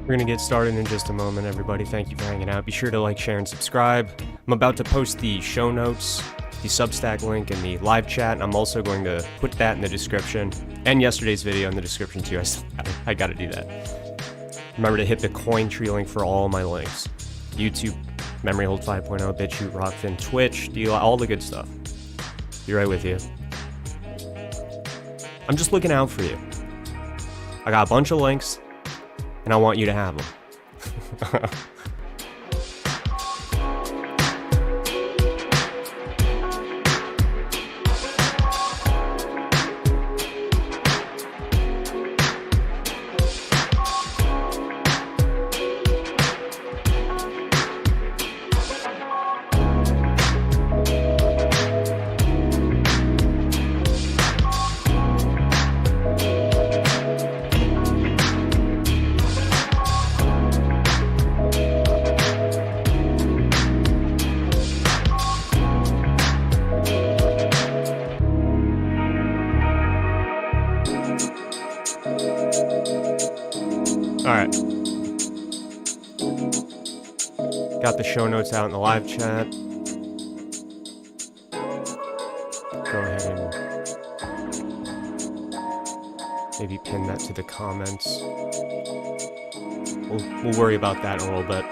We're going to get started in just a moment, everybody. Thank you for hanging out. Be sure to like, share, and subscribe. I'm about to post the show notes, the Substack link, and the live chat, and I'm also going to put that in the description, and yesterday's video in the description too. I got to do that. Remember to hit the Cointree link for all my links. YouTube, MemoryHold 5.0, BitChute, Rockfin, Twitch, all the good stuff. Be right with you. I'm just looking out for you. I got a bunch of links, and I want you to have them. Alright. Got the show notes out in the live chat. Go ahead and maybe pin that to the comments. We'll worry about that in a little bit.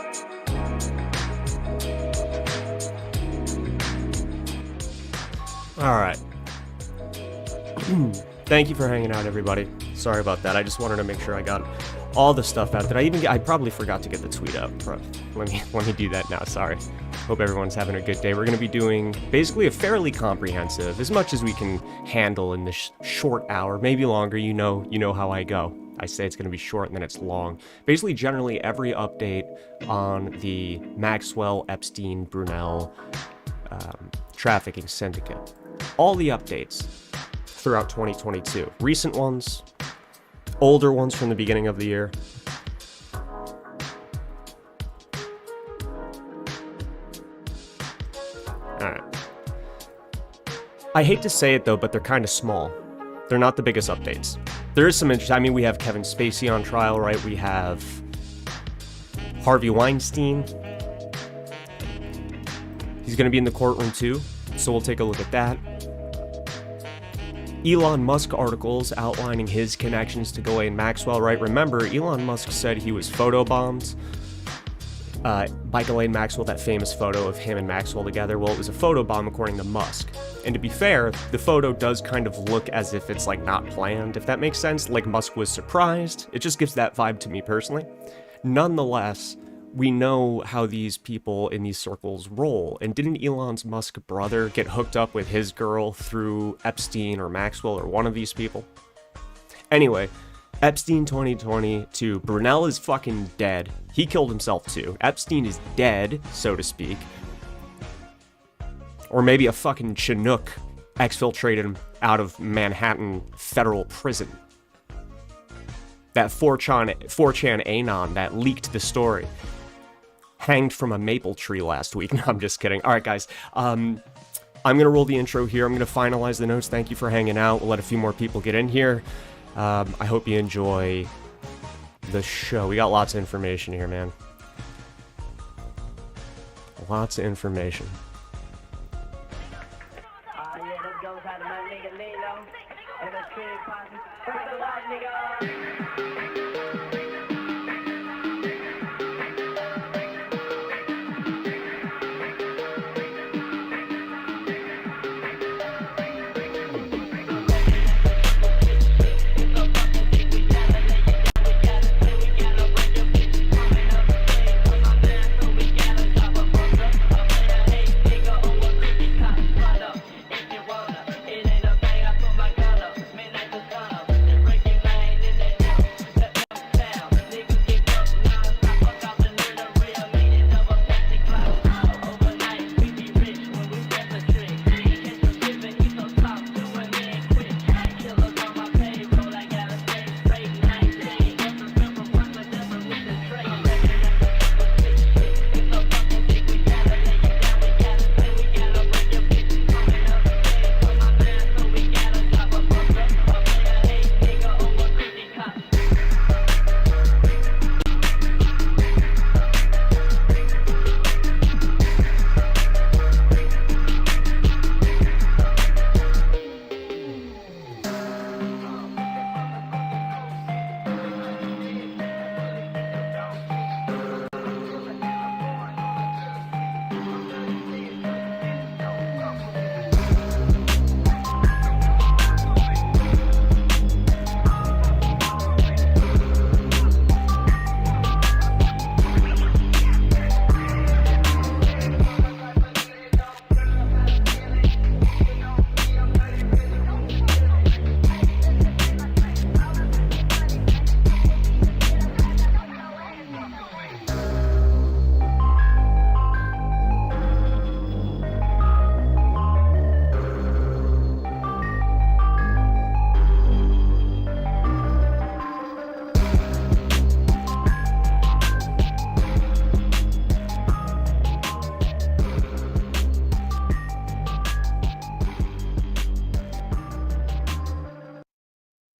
Alright. Thank you for hanging out, everybody. Sorry about that. I just wanted to make sure I got all the stuff out. I probably forgot to get the tweet up. Let me do that now. Sorry. Hope everyone's having a good day. We're going to be doing basically a fairly comprehensive, as much as we can handle in this short hour, maybe longer. You know how I go. I say it's going to be short and then it's long. Basically, generally every update on the Maxwell, Epstein, Brunel trafficking syndicate. All the updates throughout 2022. Recent ones, older ones from the beginning of the year. Alright. I hate to say it though, but they're kind of small. They're not the biggest updates. There is some interest. I mean, we have Kevin Spacey on trial, right? We have Harvey Weinstein. He's going to be in the courtroom too, so we'll take a look at that. Elon Musk articles outlining his connections to Ghislaine Maxwell, right? Remember, Elon Musk said he was photobombed by Ghislaine Maxwell, that famous photo of him and Maxwell together. Well, it was a photobomb according to Musk. And to be fair, the photo does kind of look as if it's like not planned, if that makes sense. Like Musk was surprised. It just gives that vibe to me personally. Nonetheless, we know how these people in these circles roll. And didn't Elon Musk's brother get hooked up with his girl through Epstein or Maxwell or one of these people? Anyway, Epstein 2022. Brunel is fucking dead. He killed himself too. Epstein is dead, so to speak. Or maybe a fucking Chinook exfiltrated him out of Manhattan federal prison. That 4chan Anon that leaked the story. Hanged from a maple tree last week. No, I'm just kidding. Alright, guys. I'm going to roll the intro here. I'm going to finalize the notes. Thank you for hanging out. We'll let a few more people get in here. I hope you enjoy the show. We got lots of information here, man. Lots of information.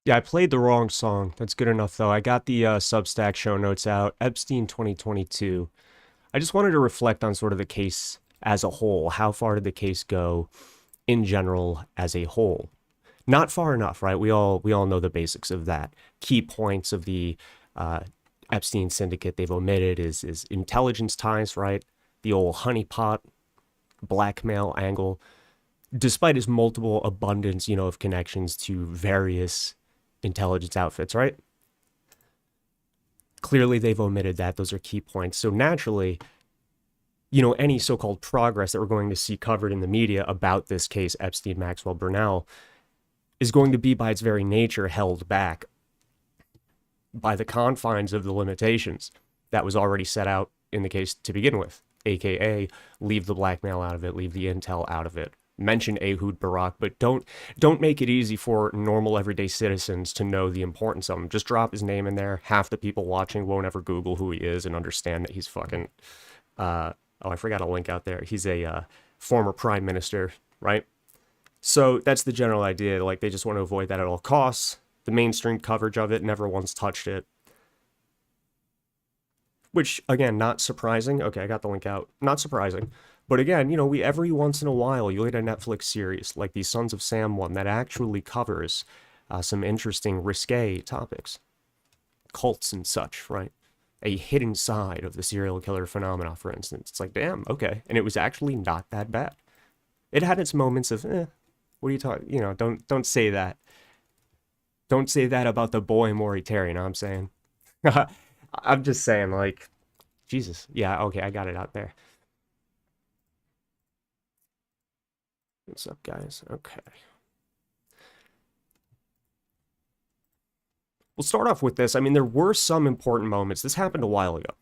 Yeah, I played the wrong song. That's good enough, though. I got the Substack show notes out. Epstein 2022. I just wanted to reflect on sort of the case as a whole. How far did the case go in general as a whole? Not far enough, right? We all know the basics of that. Key points of the Epstein syndicate they've omitted is intelligence ties, right? The old honeypot blackmail angle. Despite his multiple abundance, of connections to various intelligence outfits, right? Clearly, they've omitted that. Those are key points. So naturally, any so-called progress that we're going to see covered in the media about this case, Epstein, Maxwell, Burnell, is going to be by its very nature held back by the confines of the limitations that was already set out in the case to begin with, aka leave the blackmail out of it, leave the intel out of it. Mention Ehud Barak, but don't make it easy for normal everyday citizens to know the importance of him. Just drop his name in there. Half the people watching won't ever Google who he is and understand that he's fucking I forgot a link out there. He's a former prime minister, right? So that's the general idea. Like, they just want to avoid that at all costs. The mainstream coverage of it never once touched it. Which, again, not surprising. Okay, I got the link out. Not surprising. But again, we every once in a while, you'll get a Netflix series like the Sons of Sam one that actually covers some interesting, risque topics. Cults and such, right? A hidden side of the serial killer phenomena, for instance. It's like, damn, okay. And it was actually not that bad. It had its moments of, what are you talking, don't say that. Don't say that about the boy Maury Terry, you know what I'm saying? I'm just saying, like, Jesus. Yeah, okay, I got it out there. What's up, guys? Okay. We'll start off with this. I mean, there were some important moments. This happened a while ago.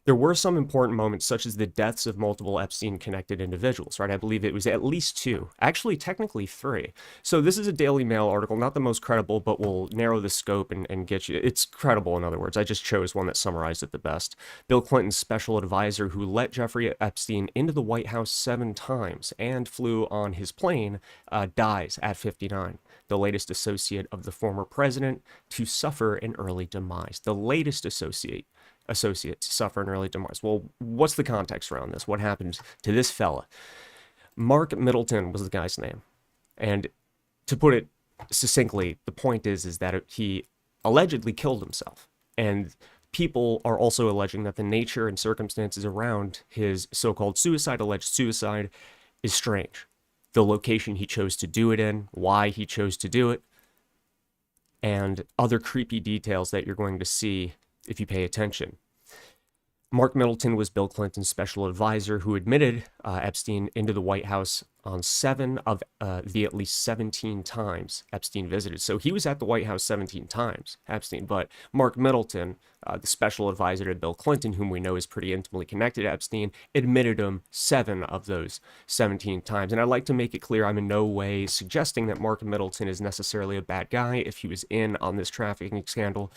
There were some important moments, such as the deaths of multiple Epstein-connected individuals, right? I believe it was at least two, actually, technically three. So this is a Daily Mail article, not the most credible, but will narrow the scope and get you. It's credible, in other words. I just chose one that summarized it the best. Bill Clinton's special advisor, who let Jeffrey Epstein into the White House 7 times and flew on his plane, dies at 59. The latest associate of the former president to suffer an early demise. The latest associate to suffer an early demise. Well, what's the context around this? What happened to this fella? Mark Middleton was the guy's name. And to put it succinctly, the point is that he allegedly killed himself. And people are also alleging that the nature and circumstances around his so-called suicide, alleged suicide, is strange. The location he chose to do it in, why he chose to do it, and other creepy details that you're going to see if you pay attention. Mark Middleton was Bill Clinton's special advisor who admitted Epstein into the White House on 7 of the at least 17 times Epstein visited. So he was at the White House 17 times, Epstein. But Mark Middleton, the special advisor to Bill Clinton, whom we know is pretty intimately connected to Epstein, admitted him 7 of those 17 times. And I'd like to make it clear I'm in no way suggesting that Mark Middleton is necessarily a bad guy if he was in on this trafficking scandal.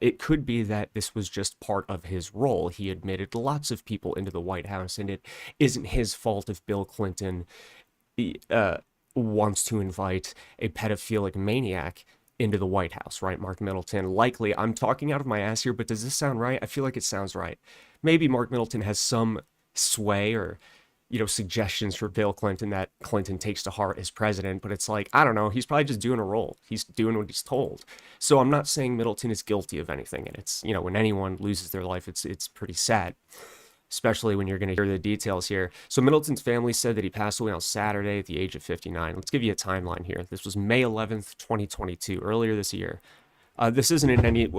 It could be that this was just part of his role. He admitted lots of people into the White House, and it isn't his fault if Bill Clinton wants to invite a pedophilic maniac into the White House, right? Mark Middleton, likely, I'm talking out of my ass here, but does this sound right? I feel like it sounds right. Maybe Mark Middleton has some sway or, suggestions for Bill Clinton that Clinton takes to heart as president, but it's like, I don't know, he's probably just doing a role. He's doing what he's told. So I'm not saying Middleton is guilty of anything, and it's, when anyone loses their life, it's pretty sad, especially when you're going to hear the details here. So Middleton's family said that he passed away on Saturday at the age of 59. Let's give you a timeline here. This was May 11th, 2022, earlier this year. This isn't in any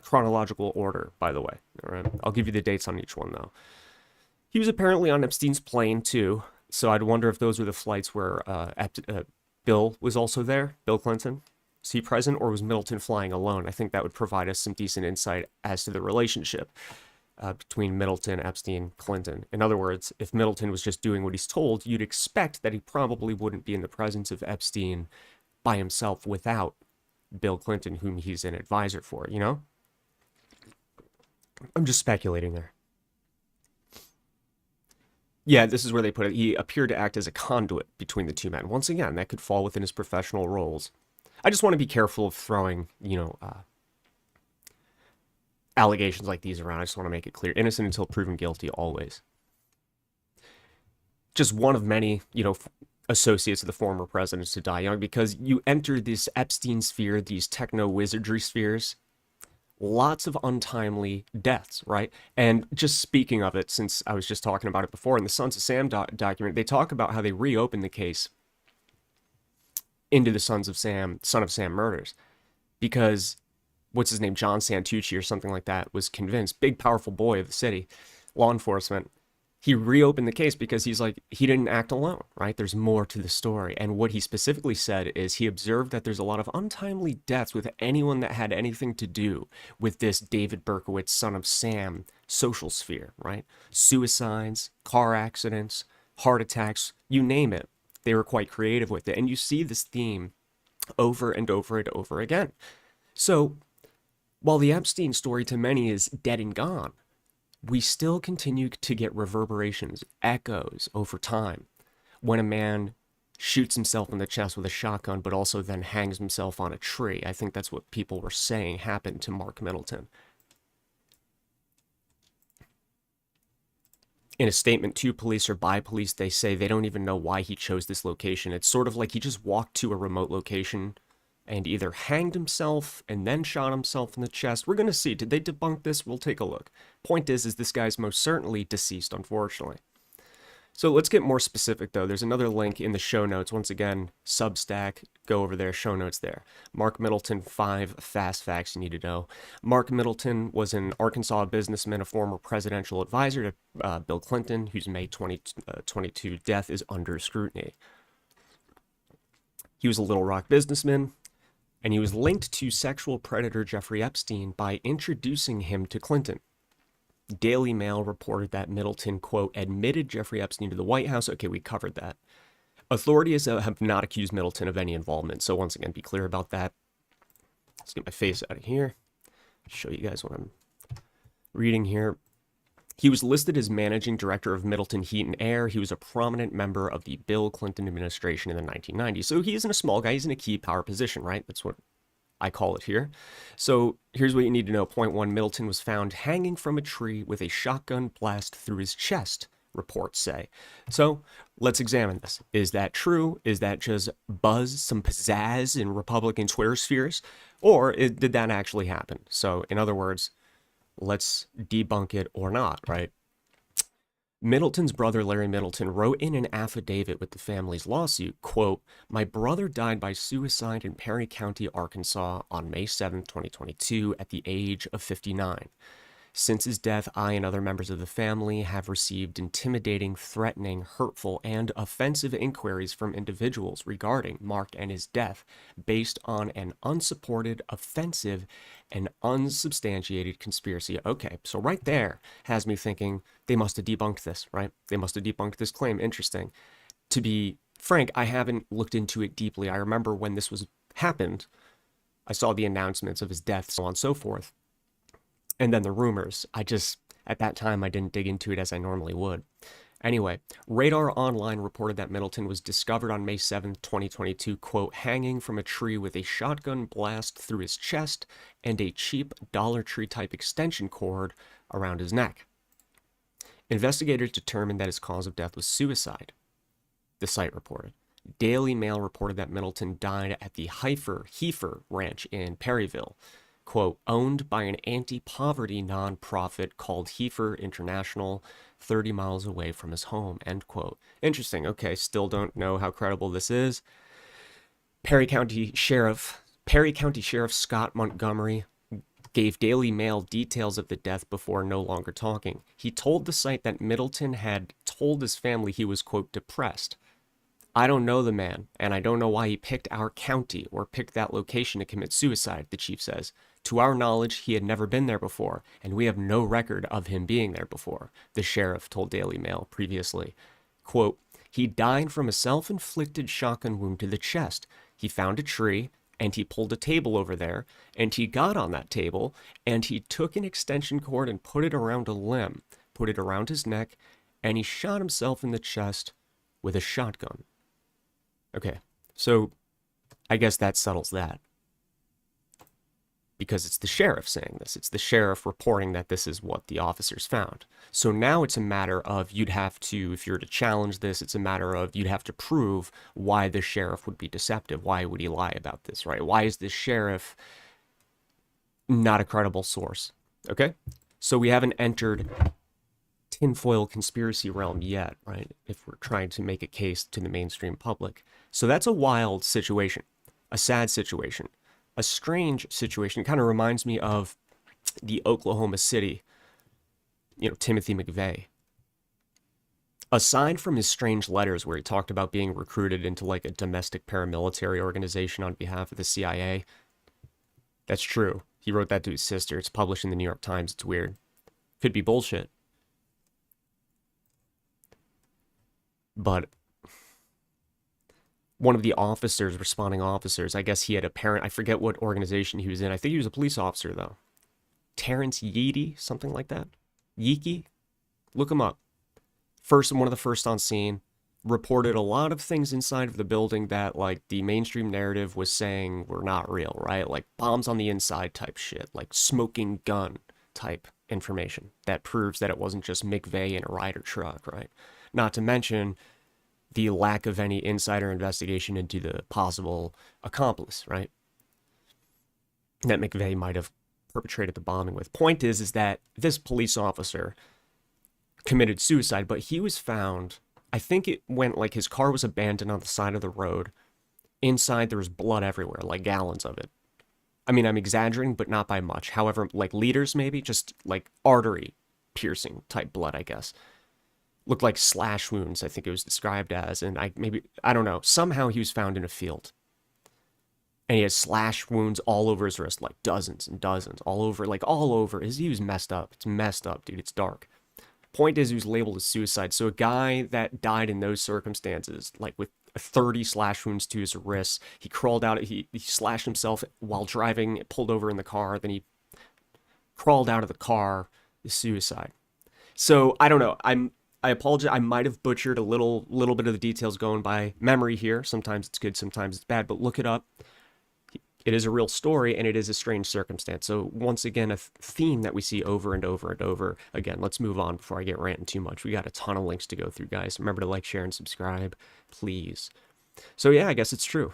chronological order, by the way. All right? I'll give you the dates on each one, though. He was apparently on Epstein's plane, too, so I'd wonder if those were the flights where Bill was also there, Bill Clinton. Was he present, or was Middleton flying alone? I think that would provide us some decent insight as to the relationship between Middleton, Epstein, Clinton. In other words, if Middleton was just doing what he's told, you'd expect that he probably wouldn't be in the presence of Epstein by himself without Bill Clinton, whom he's an advisor for, I'm just speculating there. Yeah, this is where they put it. He appeared to act as a conduit between the two men. Once again, that could fall within his professional roles. I just want to be careful of throwing, allegations like these around. I just want to make it clear. Innocent until proven guilty, always. Just one of many, associates of the former presidents to die young, because you enter this Epstein sphere, these techno-wizardry spheres, lots of untimely deaths, right? And just speaking of it, since I was just talking about it before, in the Sons of Sam document, they talk about how they reopened the case into the Son of Sam murders, because what's his name, John Santucci or something like that, was convinced, big powerful boy of the city, law enforcement, he reopened the case because he's like, he didn't act alone, right? There's more to the story. And what he specifically said is he observed that there's a lot of untimely deaths with anyone that had anything to do with this David Berkowitz, Son of Sam social sphere, right? Suicides, car accidents, heart attacks, you name it. They were quite creative with it. And you see this theme over and over and over again. So while the Epstein story to many is dead and gone, we still continue to get reverberations, echoes over time. When a man shoots himself in the chest with a shotgun, but also then hangs himself on a tree. I think that's what people were saying happened to Mark Middleton. In a statement to police or by police, they say they don't even know why he chose this location. It's sort of like he just walked to a remote location and either hanged himself and then shot himself in the chest. We're going to see. Did they debunk this? We'll take a look. Point is this guy's most certainly deceased, unfortunately. So let's get more specific, though. There's another link in the show notes. Once again, Substack. Go over there, show notes there. Mark Middleton, 5 fast facts you need to know. Mark Middleton was an Arkansas businessman, a former presidential advisor to Bill Clinton, whose May 2022 death is under scrutiny. He was a Little Rock businessman, and he was linked to sexual predator Jeffrey Epstein by introducing him to Clinton. Daily Mail reported that Middleton, quote, admitted Jeffrey Epstein to the White House. Okay, we covered that. Authorities have not accused Middleton of any involvement. So once again, be clear about that. Let's get my face out of here. Show you guys what I'm reading here. He was listed as managing director of Middleton Heat and Air. He was a prominent member of the Bill Clinton administration in the 1990s. So he isn't a small guy. He's in a key power position, right? That's what I call it here. So here's what you need to know. Point one, Middleton was found hanging from a tree with a shotgun blast through his chest, reports say. So let's examine this. Is that true? Is that just buzz, some pizzazz in Republican Twitter spheres? Or did that actually happen? So in other words, let's debunk it or not, right? Middleton's brother, Larry Middleton, wrote in an affidavit with the family's lawsuit, quote, my brother died by suicide in Perry County, Arkansas on May 7, 2022 at the age of 59. Since his death, I and other members of the family have received intimidating, threatening, hurtful, and offensive inquiries from individuals regarding Mark and his death based on an unsupported, offensive, and unsubstantiated conspiracy. Okay, so right there has me thinking they must have debunked this, right? They must have debunked this claim. Interesting. To be frank, I haven't looked into it deeply. I remember when this happened, I saw the announcements of his death, so on and so forth. And then the rumors. At that time, I didn't dig into it as I normally would. Anyway, Radar Online reported that Middleton was discovered on May 7, 2022, quote, hanging from a tree with a shotgun blast through his chest and a cheap Dollar Tree type extension cord around his neck. Investigators determined that his cause of death was suicide, the site reported. Daily Mail reported that Middleton died at the Heifer Ranch in Perryville, quote, owned by an anti-poverty nonprofit called Heifer International, 30 miles away from his home, end quote. Interesting. Okay, still don't know how credible this is. Perry County Sheriff Scott Montgomery gave Daily Mail details of the death before no longer talking. He told the site that Middleton had told his family he was, quote, depressed. I don't know the man, and I don't know why he picked our county or picked that location to commit suicide, the chief says. To our knowledge, he had never been there before, and we have no record of him being there before, the sheriff told Daily Mail previously. Quote, he died from a self-inflicted shotgun wound to the chest. He found a tree, and he pulled a table over there, and he got on that table, and he took an extension cord and put it around a limb, put it around his neck, and he shot himself in the chest with a shotgun. Okay, so I guess that settles that. Because it's the sheriff saying this. It's the sheriff reporting that this is what the officers found. So now it's a matter of you'd have to, if you're to challenge this, it's a matter of you'd have to prove why the sheriff would be deceptive. Why would he lie about this, right? Why is this sheriff not a credible source? Okay? So we haven't entered tinfoil conspiracy realm yet, right? If we're trying to make a case to the mainstream public. So that's a wild situation, a sad situation, a strange situation. It kind of reminds me of the Oklahoma City, Timothy McVeigh. Aside from his strange letters where he talked about being recruited into like a domestic paramilitary organization on behalf of the CIA, that's true. He wrote that to his sister. It's published in the New York Times. It's weird. Could be bullshit. But one of the responding officers, I guess he had a parent, I forget what organization he was in. I think he was a police officer, though. Terrence Yeedy, something like that. Yeeky? Look him up. One of the first on scene, reported a lot of things inside of the building that, like, the mainstream narrative was saying were not real, right? Like, bombs on the inside type shit, like smoking gun type information that proves that it wasn't just McVeigh in a Ryder truck, right? Not to mention the lack of any insider investigation into the possible accomplice, right? That McVeigh might have perpetrated the bombing with. Point is that this police officer committed suicide, but he was found, I think it went like his car was abandoned on the side of the road. Inside there was blood everywhere, like gallons of it. I mean, I'm exaggerating, but not by much. However, like liters maybe, just like artery piercing type blood, I guess. Looked like slash wounds, I think it was described as, and I don't know. Somehow he was found in a field. And he has slash wounds all over his wrist, like dozens and dozens, all over, like all over. He was messed up. It's messed up, dude. It's dark. Point is, he was labeled as suicide. So a guy that died in those circumstances, like with 30 slash wounds to his wrists, he crawled out, he slashed himself while driving, pulled over in the car, then he crawled out of the car, is suicide. So I don't know. I apologize. I might have butchered a little bit of the details going by memory here. Sometimes it's good, sometimes it's bad, but look it up. It is a real story, and it is a strange circumstance. So once again, a theme that we see over and over and over again. Let's move on before I get ranting too much. We got a ton of links to go through, guys. Remember to like, share, and subscribe, please. So yeah, I guess it's true.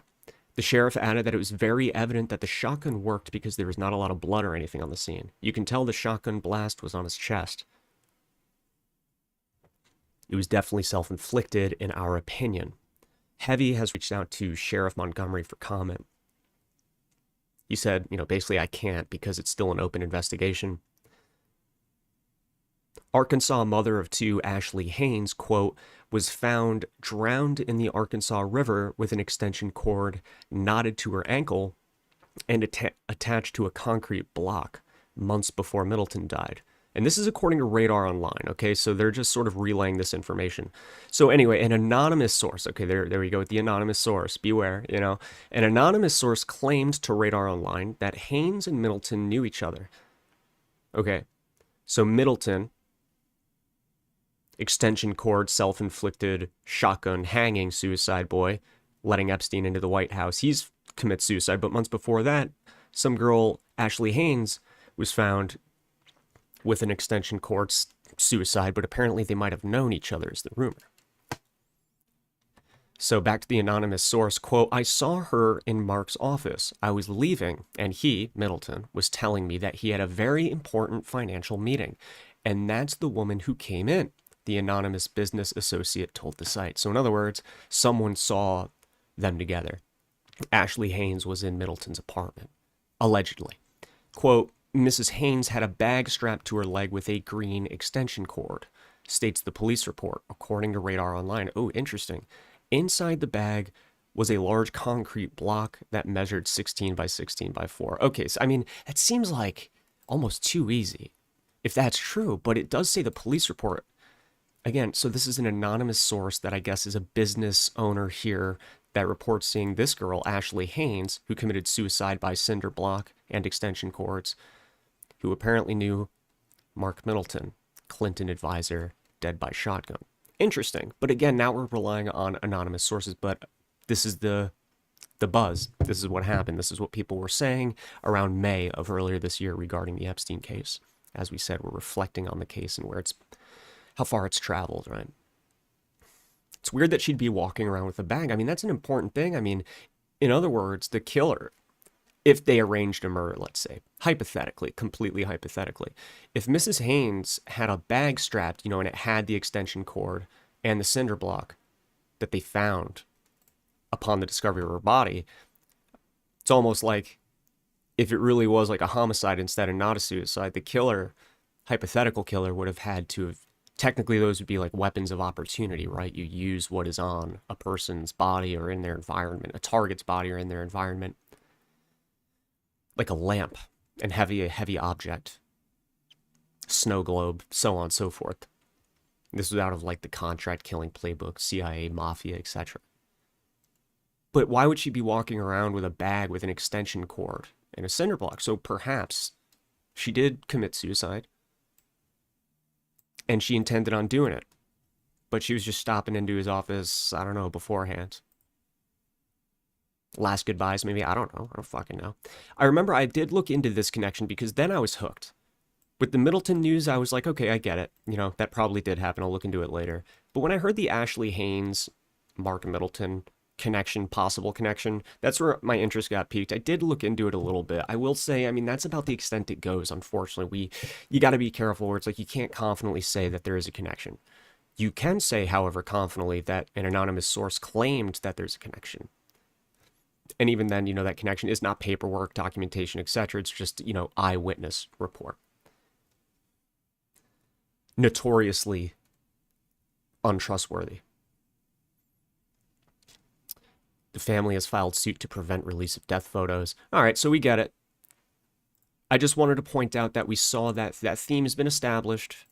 The sheriff added that it was very evident that the shotgun worked because there was not a lot of blood or anything on the scene. You can tell the shotgun blast was on his chest. It was definitely self-inflicted, in our opinion. Heavy has reached out to Sheriff Montgomery for comment. He said, basically, I can't because it's still an open investigation. Arkansas mother of two, Ashley Haynes, quote, was found drowned in the Arkansas River with an extension cord knotted to her ankle and attached to a concrete block months before Middleton died. And this is according to Radar Online, okay? So they're just sort of relaying this information. So anyway, an anonymous source, okay, there we go with the anonymous source, beware, An anonymous source claimed to Radar Online that Haynes and Middleton knew each other. Okay, so Middleton, extension cord, self-inflicted, shotgun, hanging, suicide boy, letting Epstein into the White House. He's commits suicide, but months before that, some girl, Ashley Haynes, was found with an extension cord, suicide, but apparently they might have known each other, is the rumor. So back to the anonymous source, quote, I saw her in Mark's office. I was leaving, and he, Middleton, was telling me that he had a very important financial meeting. And that's the woman who came in, the anonymous business associate told the site. So in other words, someone saw them together. Ashley Haynes was in Middleton's apartment, allegedly. Quote, Mrs. Haynes had a bag strapped to her leg with a green extension cord, states the police report, according to Radar Online. Oh, interesting. Inside the bag was a large concrete block that measured 16 by 16 by 4. Okay, so that seems like almost too easy, if that's true, but it does say the police report. Again, so this is an anonymous source that I guess is a business owner here that reports seeing this girl, Ashley Haynes, who committed suicide by cinder block and extension cords, who apparently knew Mark Middleton, Clinton advisor, dead by shotgun. Interesting. But again, now we're relying on anonymous sources, but this is the buzz. This is what happened. This is what people were saying around May of earlier this year regarding the Epstein case. As we said, we're reflecting on the case and how far it's traveled, right? It's weird that she'd be walking around with a bag. That's an important thing. In other words, the killer, if they arranged a murder, let's say, hypothetically, completely hypothetically, if Mrs. Haynes had a bag strapped, and it had the extension cord and the cinder block that they found upon the discovery of her body, it's almost like if it really was like a homicide instead of not a suicide, the killer, hypothetical killer, would have had to have, technically those would be like weapons of opportunity, right? You use what is on a person's body or in their environment, a target's body or in their environment, like a lamp and a heavy object, snow globe, so on and so forth. This was out of like the contract killing playbook, CIA, mafia, etc. But why would she be walking around with a bag with an extension cord and a cinder block? So perhaps she did commit suicide and she intended on doing it, but she was just stopping into his office, I don't know, beforehand. Last goodbyes, maybe. I don't know. I don't fucking know. I remember I did look into this connection because then I was hooked. With the Middleton news, I was like, okay, I get it. That probably did happen. I'll look into it later. But when I heard the Ashley Haynes, Mark Middleton connection, possible connection, that's where my interest got piqued. I did look into it a little bit. I will say, that's about the extent it goes, unfortunately. You got to be careful where it's like you can't confidently say that there is a connection. You can say, however, confidently that an anonymous source claimed that there's a connection. And even then, that connection is not paperwork, documentation, etc. It's just, eyewitness report. Notoriously untrustworthy. The family has filed suit to prevent release of death photos. All right, so we get it. I just wanted to point out that we saw that that theme has been established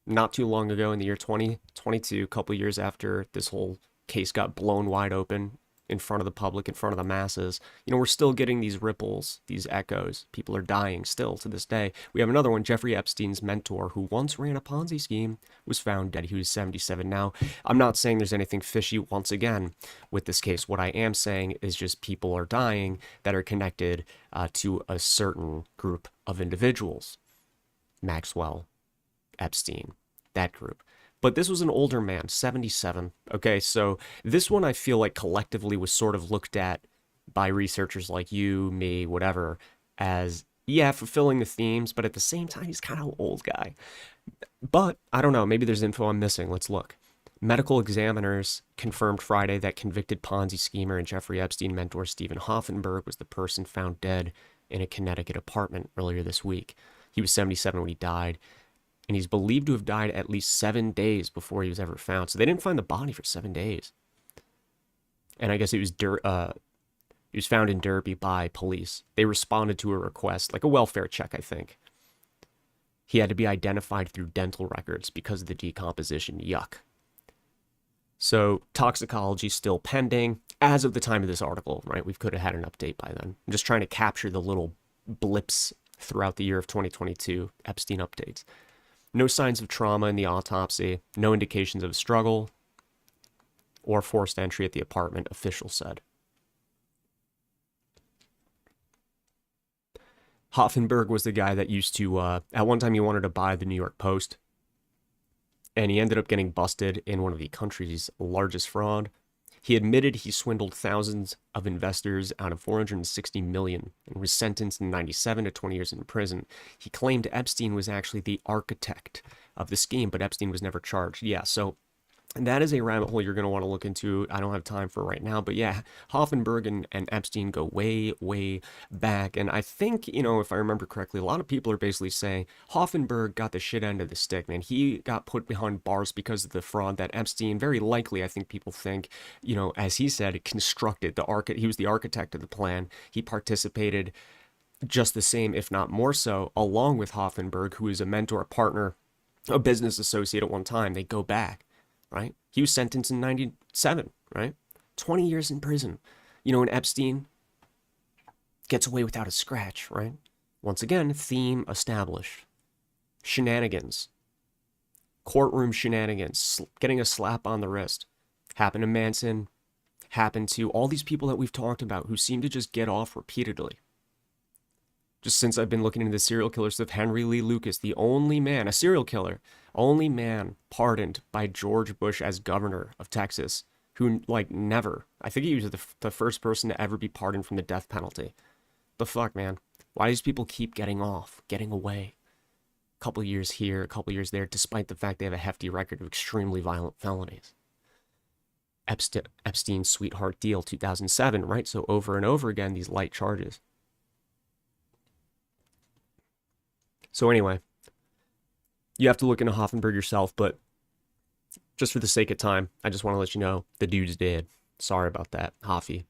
not too long ago in the year 2022, a couple years after this whole case got blown wide open in front of the public, in front of the masses. You know, we're still getting these ripples, these echoes. People are dying still to this day. We have another one. Jeffrey Epstein's mentor, who once ran a Ponzi scheme, was found dead. He was 77 now. I'm not saying there's anything fishy once again with this case. What I am saying is just people are dying that are connected to a certain group of individuals. Maxwell, Epstein, that group. But this was an older man, 77. Okay, so this one I feel like collectively was sort of looked at by researchers like you, me, whatever, as, yeah, fulfilling the themes, but at the same time, he's kind of an old guy. But, I don't know, maybe there's info I'm missing. Let's look. Medical examiners confirmed Friday that convicted Ponzi schemer and Jeffrey Epstein mentor Stephen Hoffenberg was the person found dead in a Connecticut apartment earlier this week. He was 77 when he died, and he's believed to have died at least 7 days before he was ever found. So they didn't find the body for 7 days. And I guess he was found in Derby by police. They responded to a request, like a welfare check, I think. He had to be identified through dental records because of the decomposition. Yuck. So toxicology still pending as of the time of this article, right? We could have had an update by then. I'm just trying to capture the little blips throughout the year of 2022, Epstein updates. No signs of trauma in the autopsy, no indications of a struggle or forced entry at the apartment, officials said. Hoffenberg was the guy that used to, at one time he wanted to buy the New York Post, and he ended up getting busted in one of the country's largest fraud. He admitted he swindled thousands of investors out of $460 million and was sentenced in 97 to 20 years in prison. He claimed Epstein was actually the architect of the scheme, but Epstein was never charged. Yeah, so that is a rabbit hole you're going to want to look into. I don't have time for right now, but yeah, Hoffenberg and Epstein go way, way back. And I think, you know, if I remember correctly, a lot of people are basically saying Hoffenberg got the shit end of the stick, man. He got put behind bars because of the fraud that Epstein, very likely, I think people think, you know, as he said, constructed. He was the architect of the plan. He participated just the same, if not more so, along with Hoffenberg, who is a mentor, a partner, a business associate at one time. They go back. Right? He was sentenced in 97, right? 20 years in prison. You know, and Epstein gets away without a scratch, right? Once again, theme established. Shenanigans. Courtroom shenanigans. Getting a slap on the wrist. Happened to Manson. Happened to all these people that we've talked about who seem to just get off repeatedly. Just since I've been looking into the serial killer stuff, Henry Lee Lucas, the only man, a serial killer, only man pardoned by George Bush as governor of Texas, who, like, never, I think he was the first person to ever be pardoned from the death penalty. The fuck, man? Why do these people keep getting off, getting away? A couple years here, a couple years there, despite the fact they have a hefty record of extremely violent felonies. Epstein's sweetheart deal, 2007, right? So over and over again, these light charges. So anyway, you have to look into Hoffenberg yourself, but just for the sake of time, I just want to let you know the dude's dead. Sorry about that, Hoffy.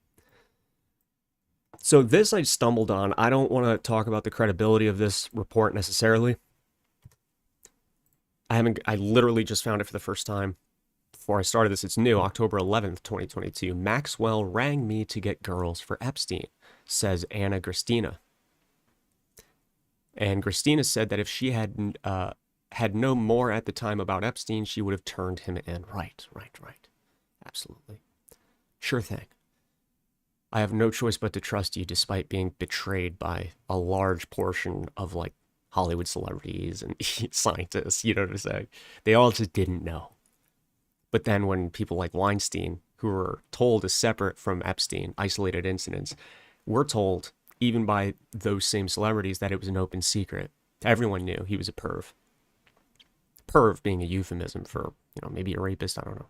So this I stumbled on. I don't want to talk about the credibility of this report necessarily. I literally just found it for the first time before I started this. It's new, October 11th, 2022. Maxwell rang me to get girls for Epstein, says Anna Gristina. And Christina said that if she had known more at the time about Epstein, she would have turned him in. Right. Absolutely. Sure thing. I have no choice but to trust you despite being betrayed by a large portion of, like, Hollywood celebrities and scientists, you know what I'm saying? They all just didn't know. But then when people like Weinstein, who were told as separate from Epstein, isolated incidents, were told even by those same celebrities that it was an open secret. Everyone knew he was a perv. Perv being a euphemism for, you know, maybe a rapist, I don't know.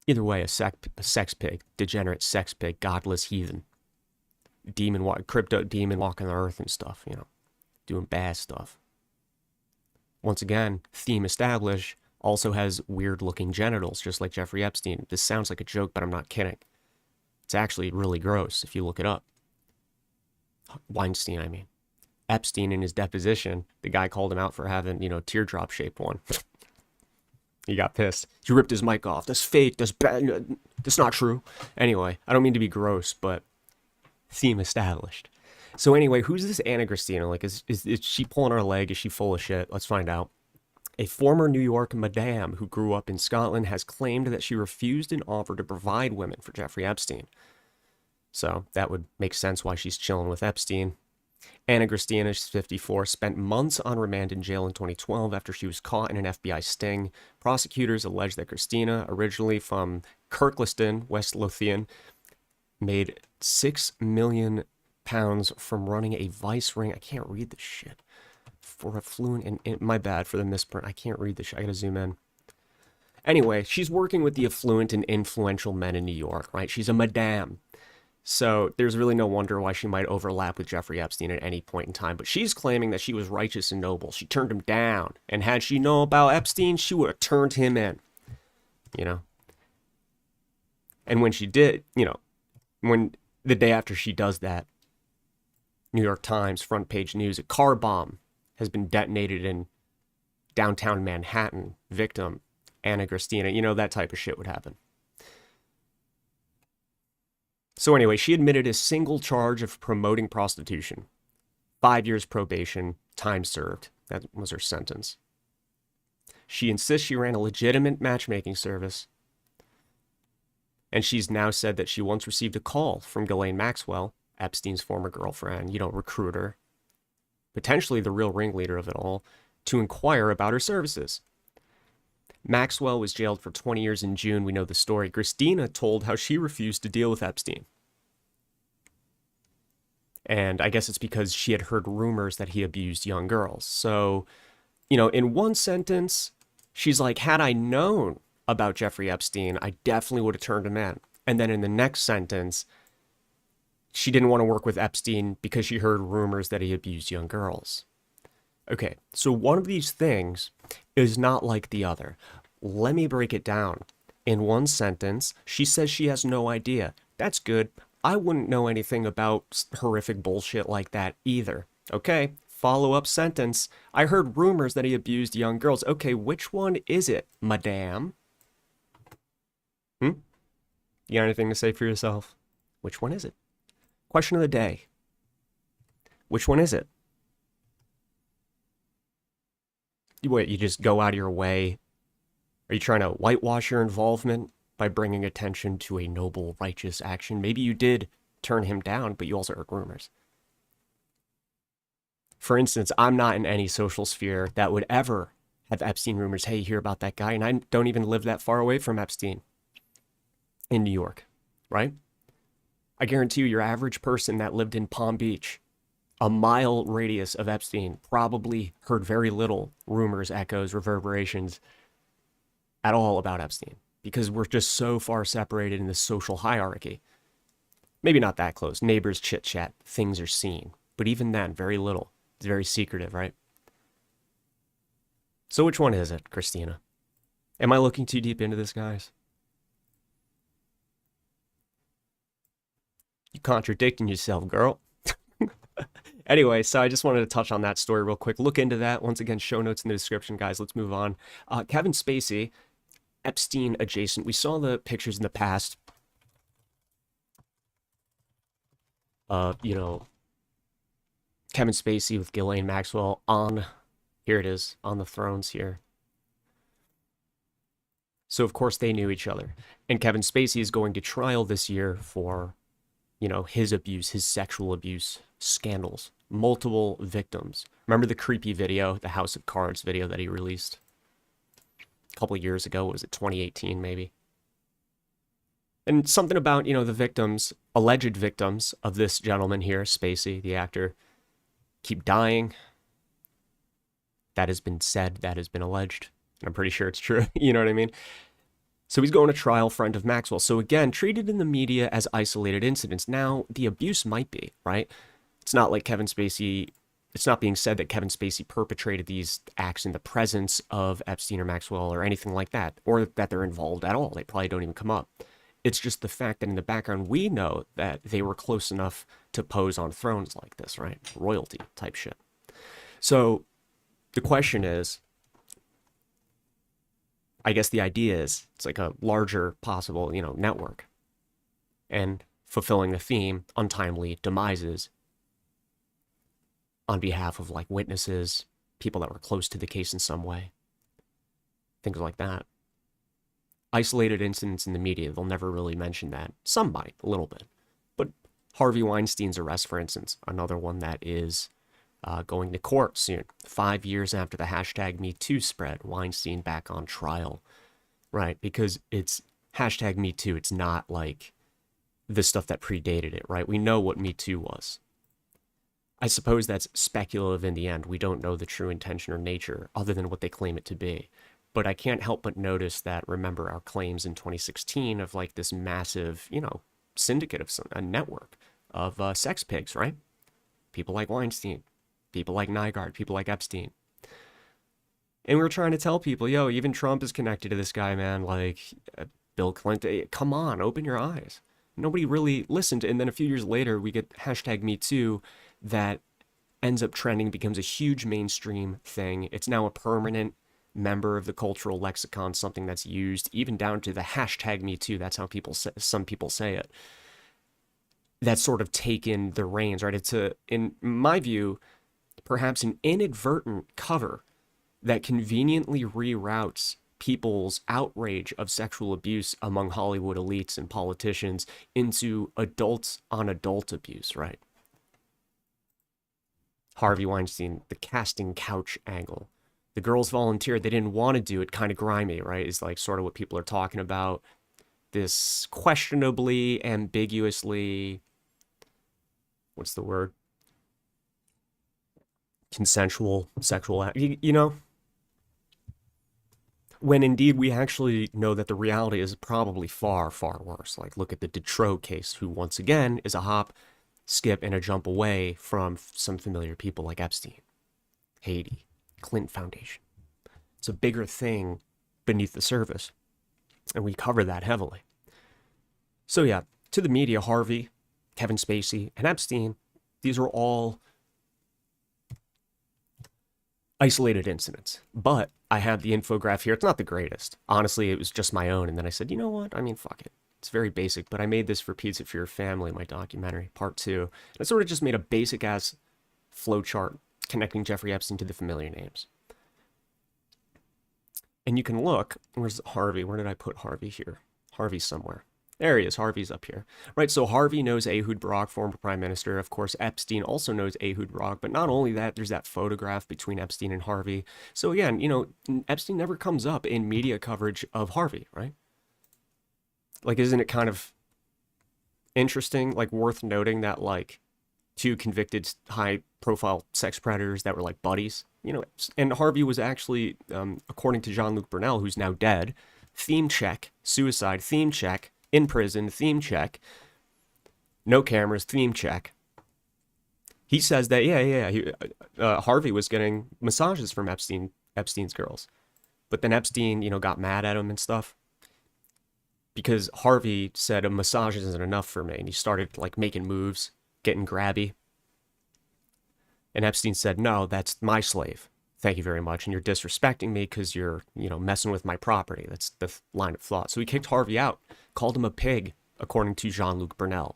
Either way, a sex pig, degenerate sex pig, godless heathen, crypto demon walking the earth and stuff, you know, doing bad stuff. Once again, theme established, also has weird looking genitals, just like Jeffrey Epstein. This sounds like a joke, but I'm not kidding. It's actually really gross if you look it up. Weinstein, I mean. Epstein, in his deposition, the guy called him out for having, teardrop shaped one. He got pissed. He ripped his mic off. That's fake. That's bad. That's not true. Anyway, I don't mean to be gross, but theme established. So anyway, who's this Anna Christina? Like, is she pulling our leg? Is she full of shit? Let's find out. A former New York madame who grew up in Scotland has claimed that she refused an offer to provide women for Jeffrey Epstein. So that would make sense why she's chilling with Epstein. Anna Christina, she's 54, spent months on remand in jail in 2012 after she was caught in an FBI sting. Prosecutors allege that Christina, originally from Kirkliston, West Lothian, made £6 million from running a vice ring. I can't read this shit. For affluent and my bad for the misprint. I can't read this shit. I gotta zoom in. Anyway, she's working with the affluent and influential men in New York, right? She's a madame. So there's really no wonder why she might overlap with Jeffrey Epstein at any point in time. But she's claiming that she was righteous and noble. She turned him down. And had she known about Epstein, she would have turned him in. And when she did, when the day after she does that, New York Times front page news, a car bomb has been detonated in downtown Manhattan. Victim, Anna Christina. That type of shit would happen. So anyway, she admitted a single charge of promoting prostitution. 5 years probation, time served. That was her sentence. She insists she ran a legitimate matchmaking service. And she's now said that she once received a call from Ghislaine Maxwell, Epstein's former girlfriend, recruiter, potentially the real ringleader of it all, to inquire about her services. Maxwell was jailed for 20 years in June. We know the story. Christina told how she refused to deal with Epstein. And I guess it's because she had heard rumors that he abused young girls. So, in one sentence, she's like, had I known about Jeffrey Epstein, I definitely would have turned him in. And then in the next sentence, she didn't want to work with Epstein because she heard rumors that he abused young girls. Okay, so one of these things is not like the other. Let me break it down. In one sentence, she says she has no idea. That's good. I wouldn't know anything about horrific bullshit like that either. Okay, follow-up sentence. I heard rumors that he abused young girls. Okay, which one is it, madame? You got anything to say for yourself? Which one is it? Question of the day. Which one is it? You just go out of your way? Are you trying to whitewash your involvement by bringing attention to a noble, righteous action? Maybe you did turn him down, but you also heard rumors. For instance, I'm not in any social sphere that would ever have Epstein rumors. Hey, you hear about that guy? And I don't even live that far away from Epstein in New York, right? I guarantee you, your average person that lived in Palm Beach, a mile radius of Epstein, probably heard very little rumors, echoes, reverberations at all about Epstein, because we're just so far separated in the social hierarchy. Maybe not that close. Neighbors chit chat, things are seen. But even then, very little. It's very secretive, right? So which one is it, Christina? Am I looking too deep into this, guys? You contradicting yourself, girl. Anyway, so I just wanted to touch on that story real quick. Look into that. Once again, show notes in the description, guys. Let's move on. Kevin Spacey, Epstein adjacent. We saw the pictures in the past. Kevin Spacey with Ghislaine Maxwell on, here it is, on the thrones here. So, of course, they knew each other. And Kevin Spacey is going to trial this year for, his abuse, his sexual abuse scandals. Multiple victims. Remember the creepy video, the House of Cards video that he released a couple of years ago? Was it 2018, maybe? And something about, the victims, alleged victims of this gentleman here, Spacey, the actor, keep dying. That has been said, that has been alleged. And I'm pretty sure it's true. You know what I mean? So he's going to trial, friend of Maxwell. So again, treated in the media as isolated incidents. Now, the abuse might be, right? It's not like Kevin Spacey, it's not being said that Kevin Spacey perpetrated these acts in the presence of Epstein or Maxwell or anything like that, or that they're involved at all. They probably don't even come up. It's just the fact that in the background, we know that they were close enough to pose on thrones like this, right? Royalty type shit. So the question is, I guess the idea is it's like a larger possible, network. And fulfilling the theme, untimely demises on behalf of like witnesses, people that were close to the case in some way, things like that. Isolated incidents in the media, they'll never really mention that. Some might, a little bit. But Harvey Weinstein's arrest, for instance, another one that is going to court soon. 5 years after the hashtag #MeToo spread, Weinstein back on trial. Right, because it's hashtag #MeToo. It's not like the stuff that predated it, right? We know what #MeToo was. I suppose that's speculative in the end. We don't know the true intention or nature other than what they claim it to be. But I can't help but notice that, remember our claims in 2016 of like this massive, syndicate of a network of sex pigs, right? People like Weinstein, people like Nygaard, people like Epstein. And we were trying to tell people, yo, even Trump is connected to this guy, man. Like Bill Clinton, come on, open your eyes. Nobody really listened. And then a few years later, we get hashtag #MeToo that ends up trending, becomes a huge mainstream thing. It's now a permanent member of the cultural lexicon, something that's used even down to the hashtag #MeToo. That's how some people say it. That's sort of taken the reins, right? It's in my view, perhaps an inadvertent cover that conveniently reroutes people's outrage of sexual abuse among Hollywood elites and politicians into adults on adult abuse, right? Harvey Weinstein, the casting couch angle. The girls volunteered. They didn't want to do it. Kind of grimy, right? Is like sort of what people are talking about. This questionably, ambiguously, what's the word? Consensual sexual act, when indeed we actually know that the reality is probably far, far worse. Like, look at the Detroit case, who once again is a hop, skip, and a jump away from some familiar people like Epstein, Haiti, Clinton Foundation. It's a bigger thing beneath the surface, and we cover that heavily. So yeah, to the media, Harvey, Kevin Spacey, and Epstein, these are all isolated incidents. But I have the infograph here. It's not the greatest. Honestly, it was just my own. And then I said, you know what? I mean, fuck it. It's very basic, but I made this for Pizza for Your Family, my documentary, part 2. And I sort of just made a basic-ass flowchart connecting Jeffrey Epstein to the familiar names. And you can look, where's Harvey? Where did I put Harvey here? Harvey's somewhere. There he is. Harvey's up here. Right, so Harvey knows Ehud Barak, former prime minister. Of course, Epstein also knows Ehud Barak. But not only that, there's that photograph between Epstein and Harvey. So again, Epstein never comes up in media coverage of Harvey, right? Like, isn't it kind of interesting, like worth noting that like 2 convicted high-profile sex predators that were like buddies, and Harvey was actually, according to Jean-Luc Brunel, who's now dead, theme check, suicide, theme check, in prison, theme check, no cameras, theme check. He says that, Harvey was getting massages from Epstein's girls. But then Epstein, got mad at him and stuff. Because Harvey said a massage isn't enough for me. And he started like making moves, getting grabby. And Epstein said, no, that's my slave. Thank you very much. And you're disrespecting me because you're, messing with my property. That's the line of thought. So he kicked Harvey out, called him a pig, according to Jean-Luc Brunel,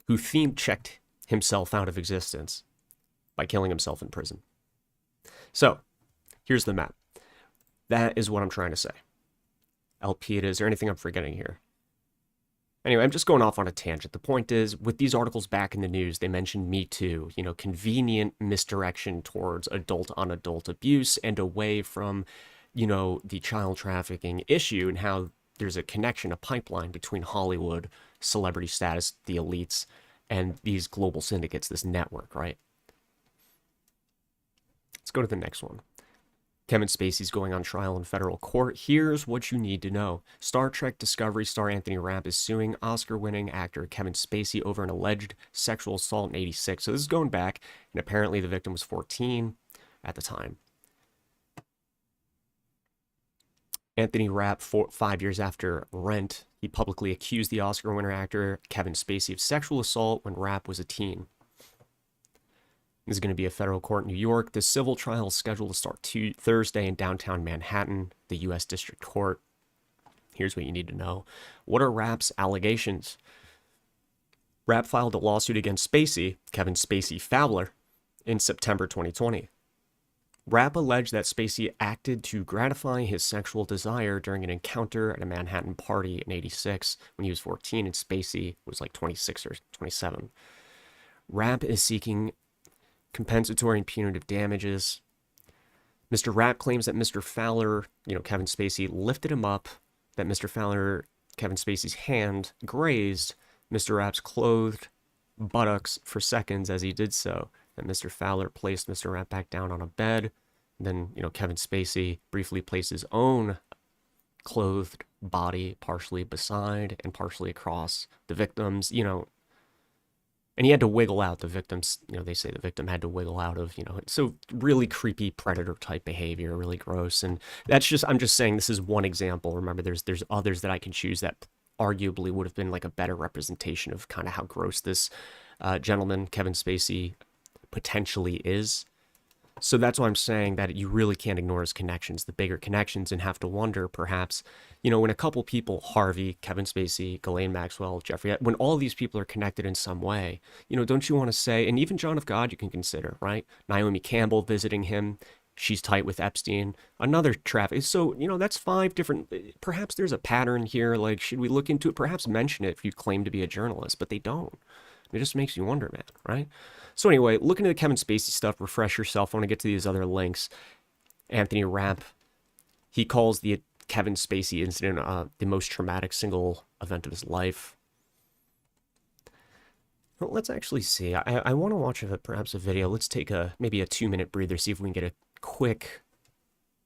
who theme checked himself out of existence by killing himself in prison. So here's the map. That is what I'm trying to say. LP, is there anything I'm forgetting here? Anyway, I'm just going off on a tangent. The point is, with these articles back in the news, they mentioned Me Too, convenient misdirection towards adult-on-adult abuse and away from, the child trafficking issue, and how there's a connection, a pipeline between Hollywood, celebrity status, the elites, and these global syndicates, this network, right? Let's go to the next one. Kevin Spacey's going on trial in federal court. Here's what you need to know. Star Trek Discovery star Anthony Rapp is suing Oscar-winning actor Kevin Spacey over an alleged sexual assault in '86. So this is going back, and apparently the victim was 14 at the time. Anthony Rapp, 5 years after Rent, he publicly accused the Oscar winner actor Kevin Spacey of sexual assault when Rapp was a teen. This is going to be a federal court in New York. The civil trial is scheduled to start Thursday in downtown Manhattan, the U.S. District Court. Here's what you need to know. What are Rapp's allegations? Rapp filed a lawsuit against Spacey, Kevin Spacey Fowler, in September 2020. Rapp alleged that Spacey acted to gratify his sexual desire during an encounter at a Manhattan party in '86 when he was 14 and Spacey was like 26 or 27. Rapp is seeking compensatory and punitive damages. Mr. Rapp claims that Mr. Fowler, Kevin Spacey, lifted him up, that Mr. Fowler, Kevin Spacey's hand, grazed Mr. Rapp's clothed buttocks for seconds as he did so. And Mr. Fowler placed Mr. Rapp back down on a bed. Then, Kevin Spacey briefly placed his own clothed body partially beside and partially across the victim's, and he had to wiggle out the victims. They say the victim had to wiggle out of, so really creepy predator type behavior, really gross. And I'm just saying this is one example. Remember, there's others that I can choose that arguably would have been like a better representation of kind of how gross this gentleman, Kevin Spacey, potentially is. So that's why I'm saying that you really can't ignore his connections, the bigger connections, and have to wonder perhaps, when a couple people, Harvey, Kevin Spacey, Ghislaine Maxwell, Jeffrey, when all these people are connected in some way, don't you want to say, and even John of God you can consider, right? Naomi Campbell visiting him, she's tight with Epstein, another traffic. So, that's 5 different, perhaps there's a pattern here, like, should we look into it? Perhaps mention it if you claim to be a journalist, but they don't. It just makes you wonder, man, right? So anyway, look into the Kevin Spacey stuff, refresh yourself. I want to get to these other links. Anthony Rapp, he calls the Kevin Spacey incident the most traumatic single event of his life. Well, let's actually see. I want to watch perhaps a video. Let's take maybe a 2-minute breather, see if we can get a quick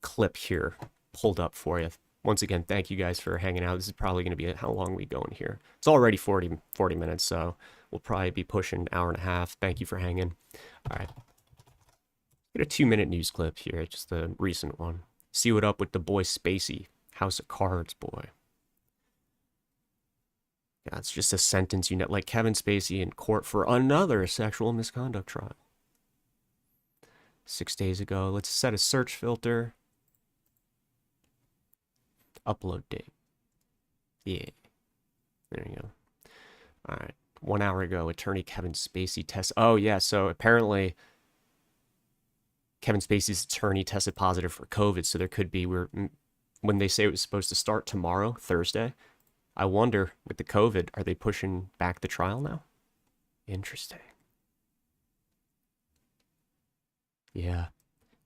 clip here pulled up for you. Once again, thank you guys for hanging out. This is probably going to be how long we go in here. It's already 40 minutes, so we'll probably be pushing an hour and a half. Thank you for hanging. All right. Get a 2-minute news clip here, just a recent one. See what up with the boy Spacey. House of Cards, boy. Yeah, it's just a sentence like Kevin Spacey in court for another sexual misconduct trial. 6 days ago. Let's set a search filter. Upload date. Yeah. There you go. All right. 1 hour ago, attorney Kevin Spacey tests. Oh, yeah. So apparently, Kevin Spacey's attorney tested positive for COVID. So there could be, when they say it was supposed to start tomorrow, Thursday, I wonder, with the COVID, are they pushing back the trial now? Interesting. Yeah.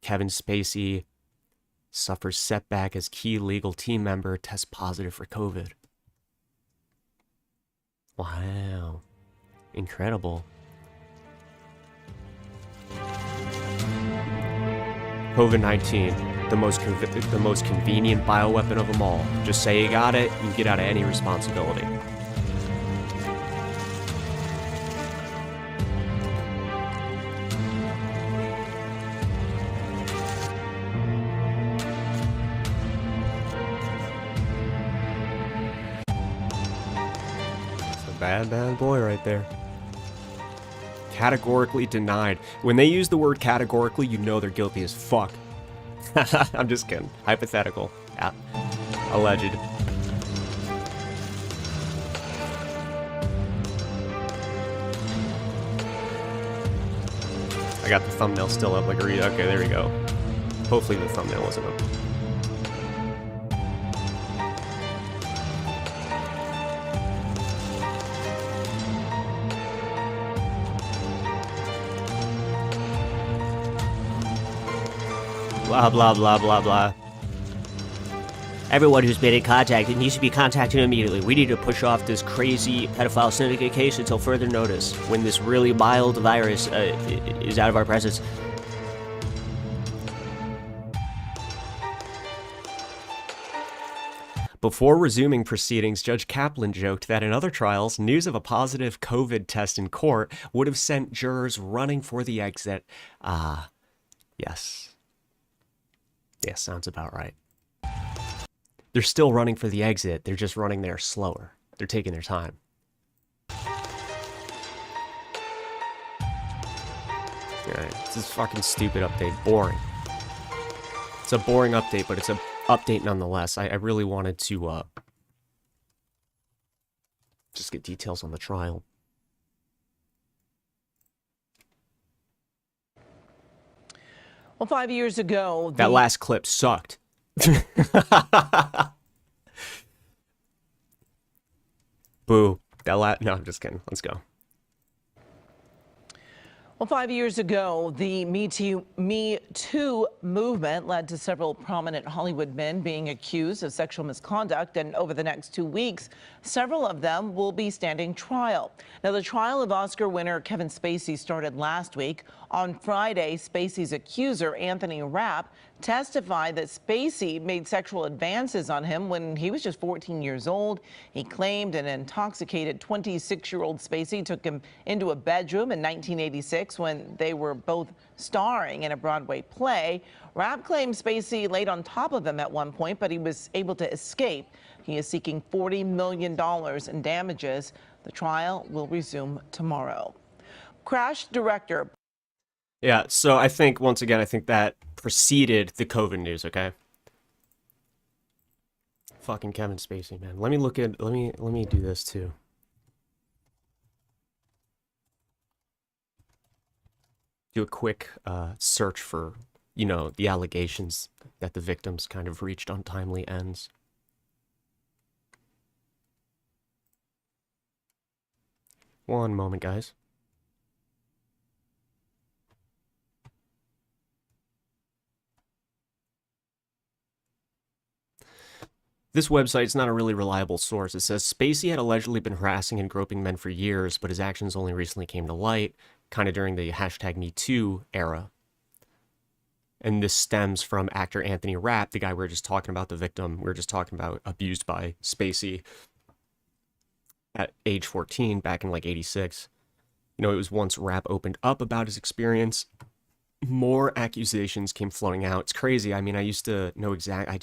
Kevin Spacey suffers setback as key legal team member tests positive for COVID. Wow. Incredible. COVID-19, the most convenient bioweapon of them all. Just say you got it, you get out of any responsibility. Bad boy right there. Categorically denied. When they use the word categorically, you know they're guilty as fuck. I'm just kidding. Hypothetical. Yeah. Alleged. I got the thumbnail still up. Okay, there we go. Hopefully the thumbnail wasn't up. Blah, blah, blah, blah, blah. Everyone who's been in contact needs to be contacted immediately. We need to push off this crazy pedophile syndicate case until further notice, when this really mild virus is out of our presence. Before resuming proceedings, Judge Kaplan joked that in other trials, news of a positive COVID test in court would have sent jurors running for the exit. Yes. Yeah, sounds about right. They're still running for the exit. They're just running there slower. They're taking their time. Alright, this is fucking stupid update. Boring. It's a boring update, but it's an update nonetheless. I really wanted to just get details on the trial. Well, 5 years ago... That last clip sucked. Boo. No, I'm just kidding. Let's go. Well, 5 years ago, the Me Too movement led to several prominent Hollywood men being accused of sexual misconduct, and over the next 2 weeks, several of them will be standing trial. Now, the trial of Oscar winner Kevin Spacey started last week. On Friday, Spacey's accuser, Anthony Rapp, testified that Spacey made sexual advances on him when he was just 14 years old. He claimed an intoxicated 26-year-old Spacey took him into a bedroom in 1986 when they were both starring in a Broadway play. Rapp claims Spacey laid on top of him at one point, but he was able to escape. He is seeking $40 million in damages. The trial will resume tomorrow. Crash director. Yeah, so I think, once again, I think that preceded the COVID news, okay? Fucking Kevin Spacey, man. Let me do this too. Do a quick search for, you know, the allegations that the victims kind of reached untimely ends. One moment, guys. This website's not a really reliable source. It says Spacey had allegedly been harassing and groping men for years, but his actions only recently came to light, kind of during the #MeToo era. And this stems from actor Anthony Rapp, the guy we were just talking about, the victim we were just talking about, abused by Spacey at age 14 back in like 86. You know, it was once Rapp opened up about his experience, more accusations came flowing out. It's crazy. I mean, I used to know I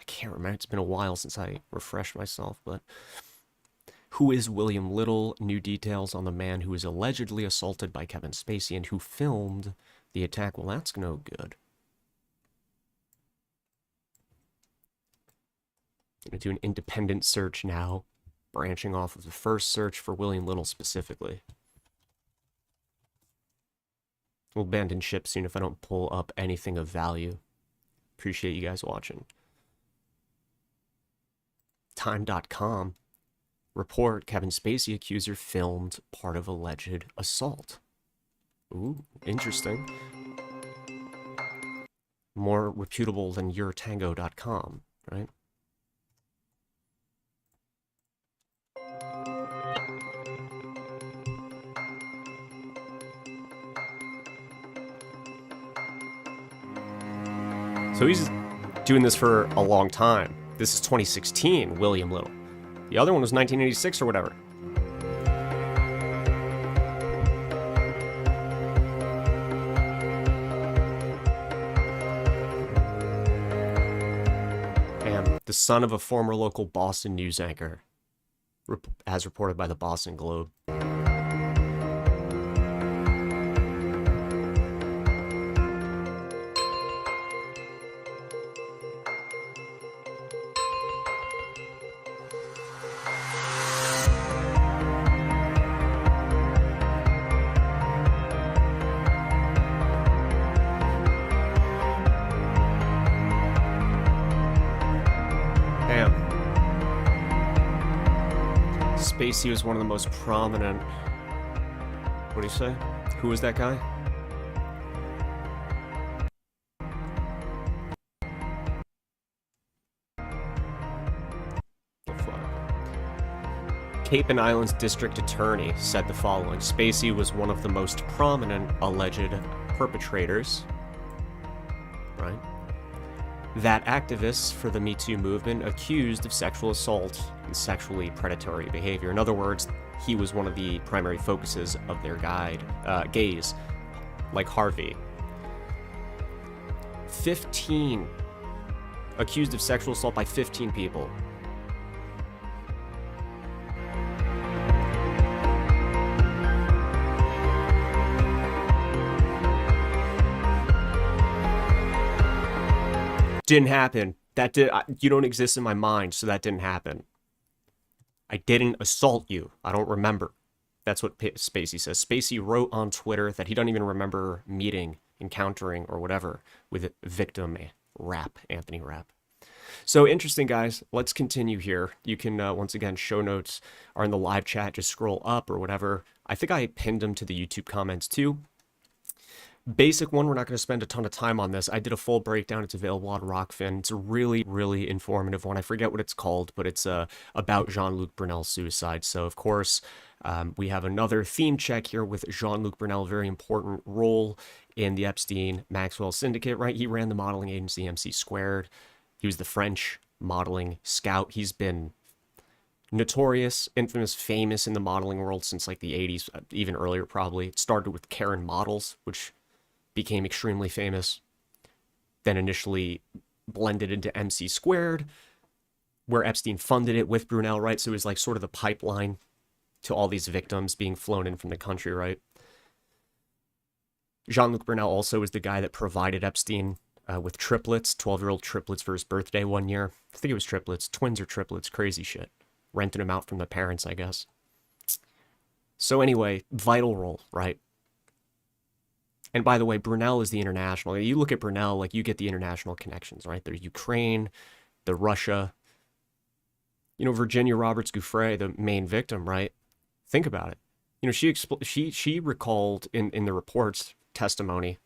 can't remember. It's been a while since I refreshed myself, but who is William Little? New details on the man who was allegedly assaulted by Kevin Spacey and who filmed the attack. Well, that's no good. I'm going to do an independent search now, branching off of the first search for William Little specifically. We'll abandon ship soon if I don't pull up anything of value. Appreciate you guys watching. Time.com report Kevin Spacey accuser filmed part of alleged assault. Ooh, interesting. More reputable than yourtango.com, right? So he's doing this for a long time. This is 2016, William Little. The other one was 1986 or whatever. And the son of a former local Boston news anchor, as reported by the Boston Globe. Spacey was one of the most prominent... What do you say? Who was that guy? Cape and Islands District Attorney said the following. Spacey was one of the most prominent alleged perpetrators, right? That activists for the Me Too movement accused of sexual assault and sexually predatory behavior. In other words, he was one of the primary focuses of their gaze, like Harvey. 15 accused of sexual assault by 15 people. Didn't happen. You don't exist in my mind, so that didn't happen. I didn't assault you. I don't remember. That's what Spacey says. Spacey wrote on Twitter that he doesn't even remember meeting, encountering, or whatever with victim Anthony Rapp. So interesting, guys. Let's continue here. You can, once again, show notes are in the live chat. Just scroll up or whatever. I think I pinned them to the YouTube comments too. Basic one, we're not going to spend a ton of time on this. I did a full breakdown. It's available on Rockfin. It's a really, really informative one. I forget what it's called, but it's about Jean-Luc Brunel's suicide. So, of course, we have another theme check here with Jean-Luc Brunel, very important role in the Epstein-Maxwell syndicate, right? He ran the modeling agency MC². He was the French modeling scout. He's been notorious, infamous, famous in the modeling world since like the 80s, even earlier probably. It started with Karen Models, which became extremely famous, then initially blended into MC², where Epstein funded it with Brunel, right? So it was like sort of the pipeline to all these victims being flown in from the country, right? Jean-Luc Brunel also was the guy that provided Epstein with triplets, 12-year-old triplets for his birthday one year. I think it was triplets, twins or triplets, crazy shit. Rented them out from the parents, I guess. So anyway, vital role, right? And by the way, Brunel is the international. You look at Brunel, like you get the international connections, right? There's Ukraine, the Russia. You know, Virginia Roberts Giuffre, the main victim, right? Think about it. You know, she recalled in the report's testimony,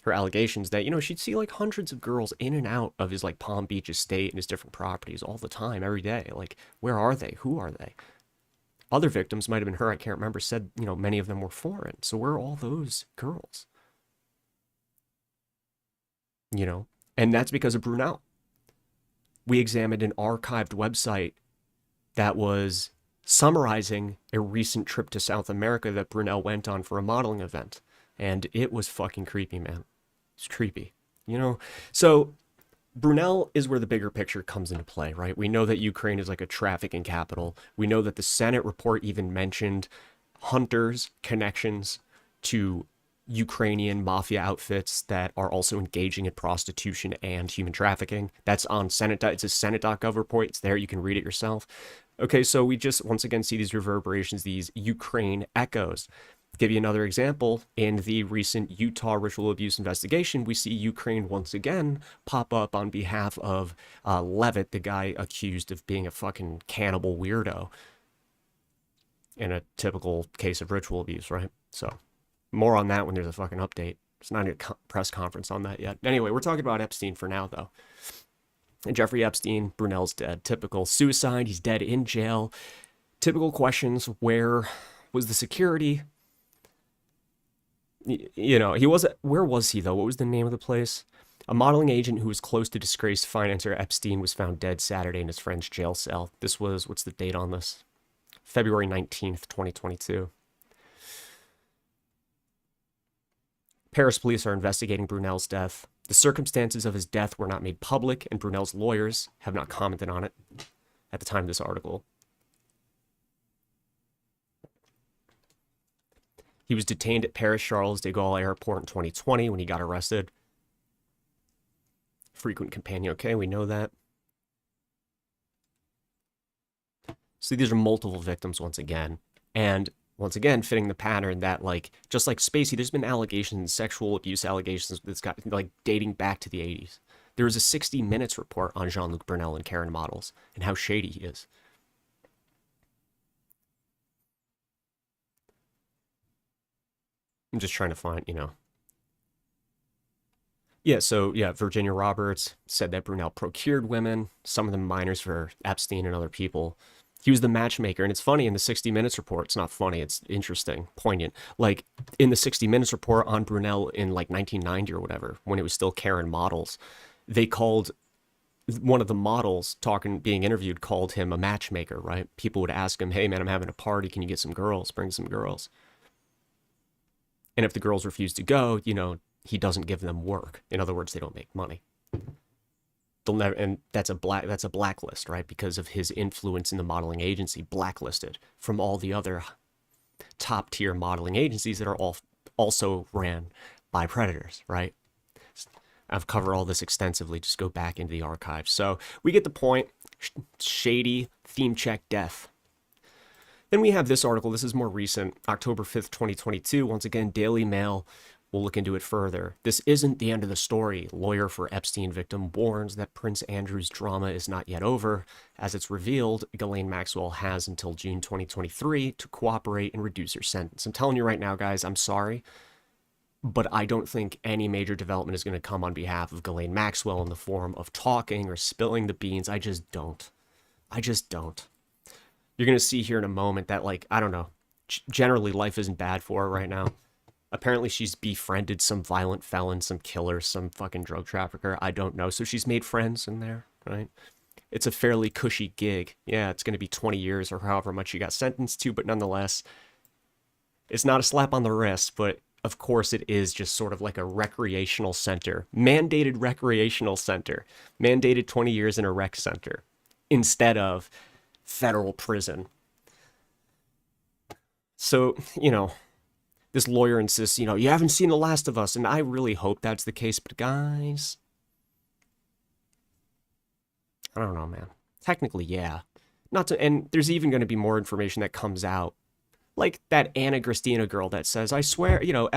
her allegations that, you know, she'd see like hundreds of girls in and out of his like Palm Beach estate and his different properties all the time, every day. Like, where are they? Who are they? Other victims, might have been her, I can't remember, said, you know, many of them were foreign. So where are all those girls? You know, and that's because of Brunel. We examined an archived website that was summarizing a recent trip to South America that Brunel went on for a modeling event. And it was fucking creepy, man. It's creepy, you know? So Brunel is where the bigger picture comes into play, right? We know that Ukraine is like a trafficking capital. We know that the Senate report even mentioned Hunter's connections to Ukrainian mafia outfits that are also engaging in prostitution and human trafficking. That's on Senate. It's a Senate.gov report. It's there. You can read it yourself. Okay, so we just once again see these reverberations, these Ukraine echoes. Give you another example. In the recent Utah ritual abuse investigation, we see Ukraine once again pop up on behalf of Levitt, the guy accused of being a fucking cannibal weirdo in a typical case of ritual abuse, right? So more on that when there's a fucking update. It's not a press conference on that yet. Anyway, we're talking about Epstein for now, though. And Jeffrey Epstein, Brunel's dead. Typical suicide. He's dead in jail. Typical questions. Where was the security? You know, where was he, though? What was the name of the place? A modeling agent who was close to disgraced financier Epstein was found dead Saturday in his friend's jail cell. This was, what's the date on this? February 19th, 2022. Paris police are investigating Brunel's death. The circumstances of his death were not made public, and Brunel's lawyers have not commented on it at the time of this article. He was detained at Paris-Charles de Gaulle Airport in 2020 when he got arrested. Frequent companion, okay, we know that. So these are multiple victims once again. And once again, fitting the pattern that, like, just like Spacey, there's been allegations, sexual abuse allegations that's got, like, dating back to the 80s. There was a 60 Minutes report on Jean-Luc Brunel and Karen Models and how shady he is. I'm just trying to find, you know. Yeah, so, yeah, Virginia Roberts said that Brunel procured women, some of them minors for Epstein and other people. He was the matchmaker, and it's funny in the 60 Minutes report. It's not funny, it's interesting, poignant. Like, in the 60 Minutes report on Brunel in, like, 1990 or whatever, when it was still Karen Models, they called one of the models being interviewed called him a matchmaker, right? People would ask him, hey, man, I'm having a party. Can you get some girls? Bring some girls. And if the girls refuse to go, you know, he doesn't give them work. In other words, they don't make money. They'll never, and that's a blacklist, right? Because of his influence in the modeling agency, blacklisted from all the other top tier modeling agencies that are all also ran by predators, right? I've covered all this extensively. Just go back into the archives. So we get the point. Shady theme check death. Then we have this article. This is more recent, October 5th, 2022. Once again, Daily Mail. We'll look into it further. This isn't the end of the story. Lawyer for Epstein victim warns that Prince Andrew's drama is not yet over. As it's revealed, Ghislaine Maxwell has until June 2023 to cooperate and reduce her sentence. I'm telling you right now, guys, I'm sorry, but I don't think any major development is going to come on behalf of Ghislaine Maxwell in the form of talking or spilling the beans. I just don't. You're going to see here in a moment that, like, I don't know, generally life isn't bad for her right now. Apparently she's befriended some violent felon, some killer, some fucking drug trafficker. I don't know. So she's made friends in there, right? It's a fairly cushy gig. Yeah, it's going to be 20 years or however much she got sentenced to, but nonetheless, it's not a slap on the wrist, but of course it is just sort of like a recreational center. Mandated recreational center. Mandated 20 years in a rec center instead of federal prison. So, you know, this lawyer insists, you know, you haven't seen The Last of Us, and I really hope that's the case, but guys, I don't know, man. Technically, yeah. And there's even going to be more information that comes out, like that Anna Christina girl that says, I swear, you know,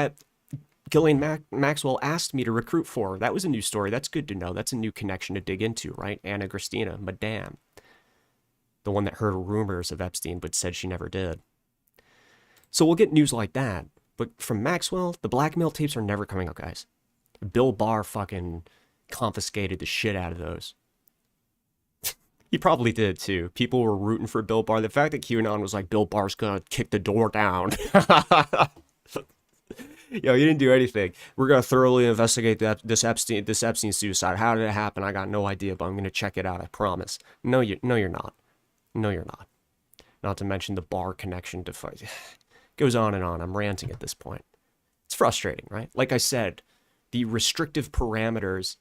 Ghislaine Maxwell asked me to recruit for her. That was a new story. That's good to know. That's a new connection to dig into, right? Anna Christina, Madame. The one that heard rumors of Epstein but said she never did. So we'll get news like that. But from Maxwell, the blackmail tapes are never coming out, guys. Bill Barr fucking confiscated the shit out of those. He probably did, too. People were rooting for Bill Barr. The fact that QAnon was like, Bill Barr's gonna kick the door down. Yo, you didn't do anything. We're gonna thoroughly investigate this Epstein suicide. How did it happen? I got no idea, but I'm gonna check it out, I promise. No, you're not. No, you're not. Not to mention the Barr connection to fight. Goes on and on. I'm ranting at this point. It's frustrating, right? Like I said, the restrictive parameters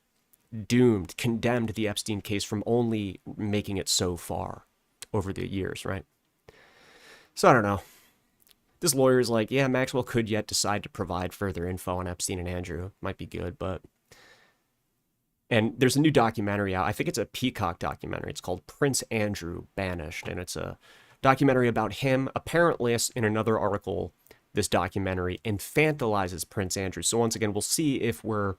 condemned the Epstein case from only making it so far over the years, right? So I don't know. This lawyer is like, yeah, Maxwell could yet decide to provide further info on Epstein and Andrew. Might be good, but... And there's a new documentary out. I think it's a Peacock documentary. It's called Prince Andrew Banished, and it's a documentary about him. Apparently, in another article, this documentary infantilizes Prince Andrew. So once again, we'll see if we're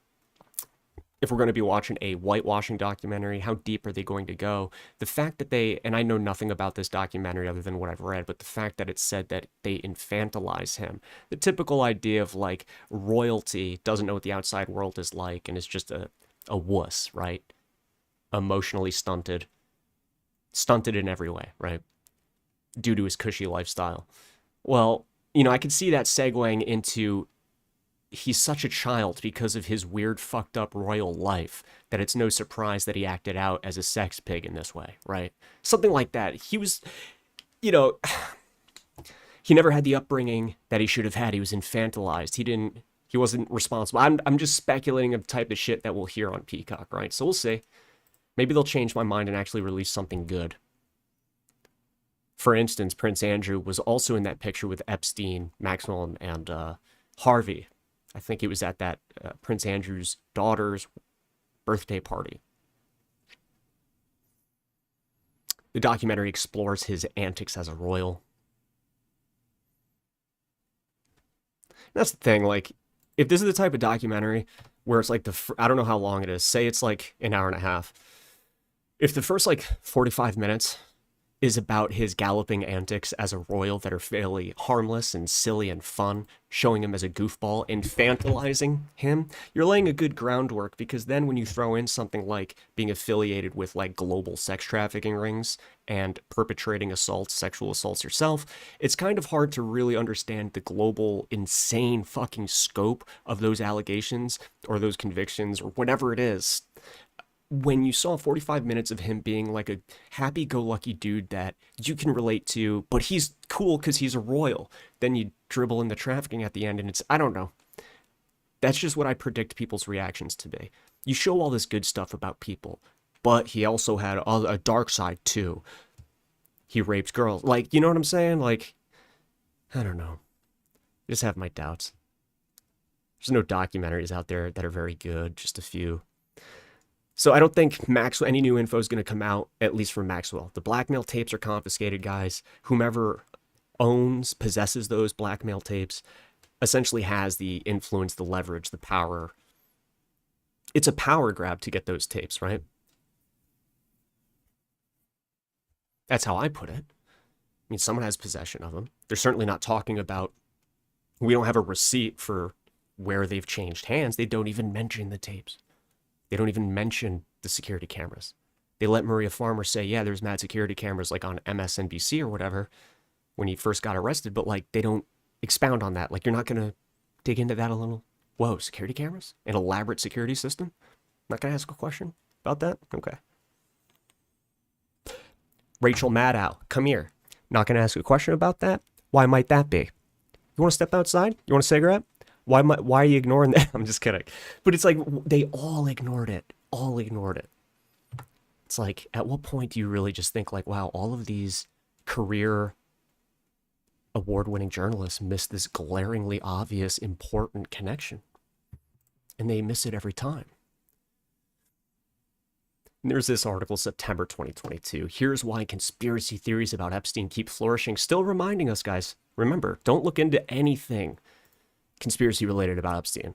going to be watching a whitewashing documentary. How deep are they going to go? The fact that and I know nothing about this documentary other than what I've read, but the fact that it said that they infantilize him, the typical idea of like royalty doesn't know what the outside world is like and is just a wuss, right? Emotionally stunted in every way, right? Due to his cushy lifestyle. Well, you know, I could see that segueing into he's such a child because of his weird, fucked up royal life that it's no surprise that he acted out as a sex pig in this way, right? Something like that. He was, you know, he never had the upbringing that he should have had. He was infantilized. He wasn't responsible. I'm just speculating of the type of shit that we'll hear on Peacock, right? So we'll see. Maybe they'll change my mind and actually release something good. For instance, Prince Andrew was also in that picture with Epstein, Maxwell, and Harvey. I think it was at that Prince Andrew's daughter's birthday party. The documentary explores his antics as a royal. That's the thing, like, if this is the type of documentary where it's like I don't know how long it is, say it's like an hour and a half. If the first like 45 minutes is about his galloping antics as a royal that are fairly harmless and silly and fun, showing him as a goofball, infantilizing him, you're laying a good groundwork, because then when you throw in something like being affiliated with like global sex trafficking rings and perpetrating assaults, sexual assaults yourself, it's kind of hard to really understand the global insane fucking scope of those allegations or those convictions or whatever it is. When you saw 45 minutes of him being like a happy-go-lucky dude that you can relate to, but he's cool because he's a royal, then you dribble in the trafficking at the end, and I don't know. That's just what I predict people's reactions to be. You show all this good stuff about people, but he also had a dark side too. He raped girls. Like, you know what I'm saying? Like, I don't know. I just have my doubts. There's no documentaries out there that are very good, just a few. So I don't think Maxwell, any new info is going to come out, at least from Maxwell. The blackmail tapes are confiscated, guys. Whomever possesses those blackmail tapes, essentially has the influence, the leverage, the power. It's a power grab to get those tapes, right? That's how I put it. I mean, someone has possession of them. They're certainly not talking about, we don't have a receipt for where they've changed hands. They don't even mention the tapes. They don't even mention the security cameras. They let Maria Farmer say, yeah, there's mad security cameras like on MSNBC or whatever when he first got arrested, but like they don't expound on that. Like, you're not going to dig into that a little? Whoa, security cameras? An elaborate security system? Not going to ask a question about that? Okay. Rachel Maddow, come here. Not going to ask a question about that? Why might that be? You want to step outside? You want a cigarette? Why are you ignoring that? I'm just kidding. But it's like they all ignored it. All ignored it. It's like, at what point do you really just think like, wow, all of these career award-winning journalists miss this glaringly obvious, important connection? And they miss it every time. And there's this article, September 2022. Here's why conspiracy theories about Epstein keep flourishing. Still reminding us, guys, remember, don't look into anything conspiracy related about Epstein.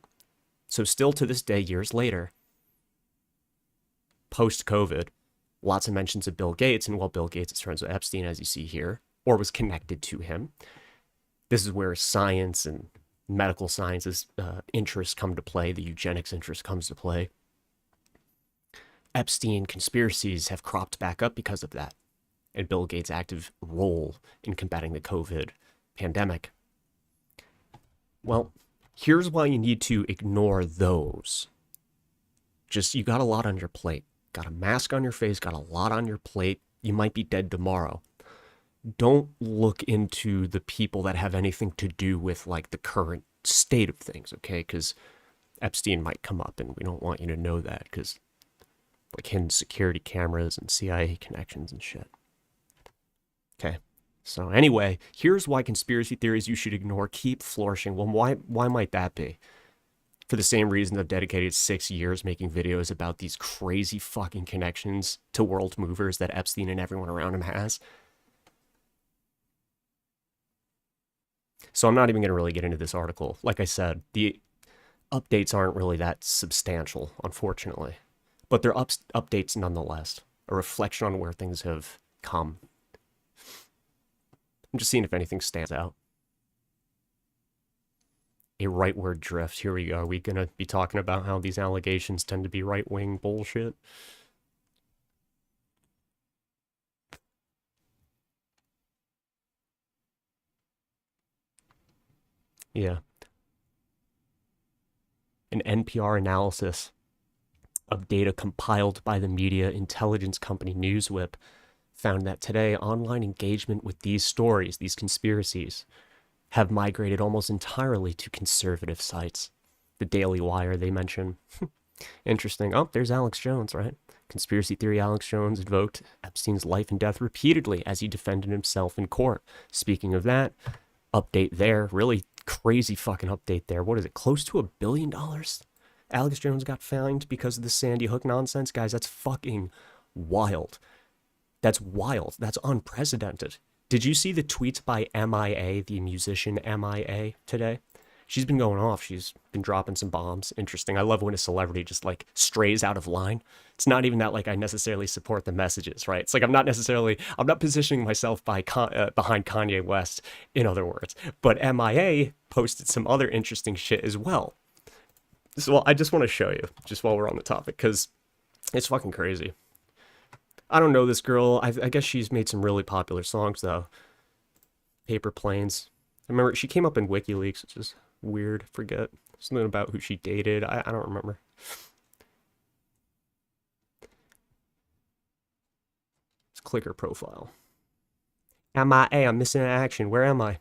So still to this day, years later, post-COVID, lots of mentions of Bill Gates, and well, Bill Gates is friends with Epstein, as you see here, or was connected to him. This is where science and medical sciences interests come to play, the eugenics interest comes to play. Epstein conspiracies have cropped back up because of that, and Bill Gates' active role in combating the COVID pandemic. Well, here's why you need to ignore those. Just, you got a lot on your plate. Got a mask on your face, got a lot on your plate. You might be dead tomorrow. Don't look into the people that have anything to do with like the current state of things, okay? Because Epstein might come up and we don't want you to know that, because like hidden security cameras and CIA connections and shit. Okay. So anyway, here's why conspiracy theories you should ignore keep flourishing. Well, why might that be? For the same reason I've dedicated 6 years making videos about these crazy fucking connections to world movers that Epstein and everyone around him has. So I'm not even going to really get into this article. Like I said, the updates aren't really that substantial, unfortunately. But they're updates nonetheless. A reflection on where things have come. I'm just seeing if anything stands out. A rightward drift. Here we go. Are we going to be talking about how these allegations tend to be right-wing bullshit? Yeah. An NPR analysis of data compiled by the media intelligence company Newswhip found that today online engagement with these stories, these conspiracies, have migrated almost entirely to conservative sites. The Daily Wire, they mention. Interesting. Oh, there's Alex Jones, right? Conspiracy theory Alex Jones invoked Epstein's life and death repeatedly as he defended himself in court. Speaking of that, update there. Really crazy fucking update there. What is it? Close to $1 billion? Alex Jones got fined because of the Sandy Hook nonsense? Guys, that's fucking wild. That's wild. That's unprecedented. Did you see the tweets by MIA, the musician MIA, today? She's been going off. She's been dropping some bombs. Interesting. I love when a celebrity just like strays out of line. It's not even that like I necessarily support the messages, right? It's like I'm not positioning myself behind Kanye West, in other words. But MIA posted some other interesting shit as well. So I just want to show you, just while we're on the topic, because it's fucking crazy. I don't know this girl. I guess she's made some really popular songs, though. Paper Planes. I remember she came up in WikiLeaks, which is weird. Forget. Something about who she dated. I don't remember. Let's click her profile. MIA, I'm missing in action. Where am I?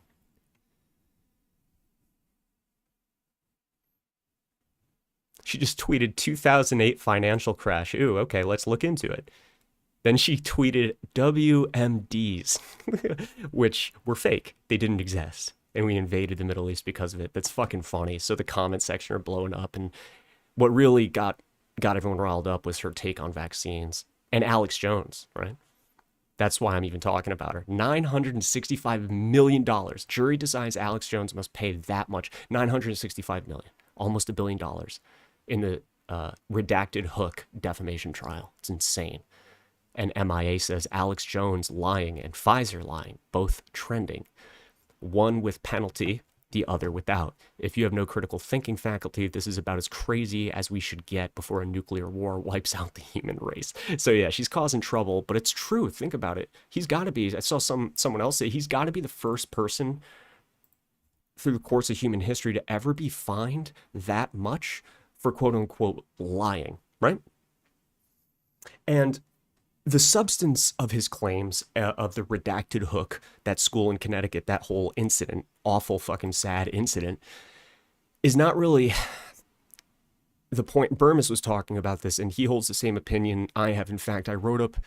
She just tweeted 2008 financial crash. Ooh, okay, let's look into it. Then she tweeted WMDs, which were fake. They didn't exist. And we invaded the Middle East because of it. That's fucking funny. So the comment section are blowing up. And what really got everyone riled up was her take on vaccines. And Alex Jones, right? That's why I'm even talking about her. $965 million. Jury decides Alex Jones must pay that much. $965 million. Almost $1 billion in the redacted Hook defamation trial. It's insane. And MIA says Alex Jones lying and Pfizer lying, both trending. One with penalty, the other without. If you have no critical thinking faculty, this is about as crazy as we should get before a nuclear war wipes out the human race. So yeah, she's causing trouble, but it's true. Think about it. He's got to be, I saw someone else say, he's got to be the first person through the course of human history to ever be fined that much for quote unquote lying, right? And the substance of his claims of the redacted Hook, that school in Connecticut, that whole incident, awful fucking sad incident, is not really the point. Burmis was talking about this, and he holds the same opinion I have. In fact, I wrote up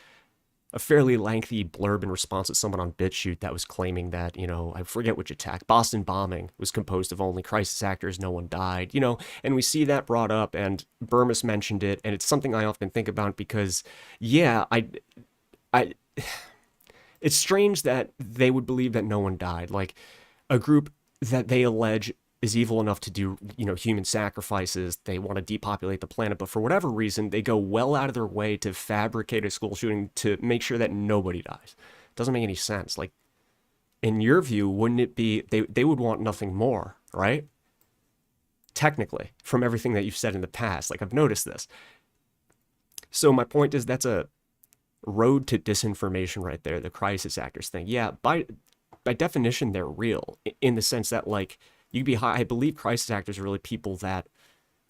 a fairly lengthy blurb in response to someone on BitChute that was claiming that, I forget which attack, Boston bombing was composed of only crisis actors, no one died, and we see that brought up, and Burmis mentioned it, and it's something I often think about because, yeah, it's strange that they would believe that no one died. Like, a group that they allege is evil enough to do, human sacrifices. They want to depopulate the planet, but for whatever reason, they go well out of their way to fabricate a school shooting to make sure that nobody dies. Doesn't make any sense. Like, in your view, wouldn't it be, they would want nothing more, right? Technically, from everything that you've said in the past. Like, I've noticed this. So my point is that's a road to disinformation right there, the crisis actors thing. Yeah, by definition, they're real in the sense that, like, I believe crisis actors are really people that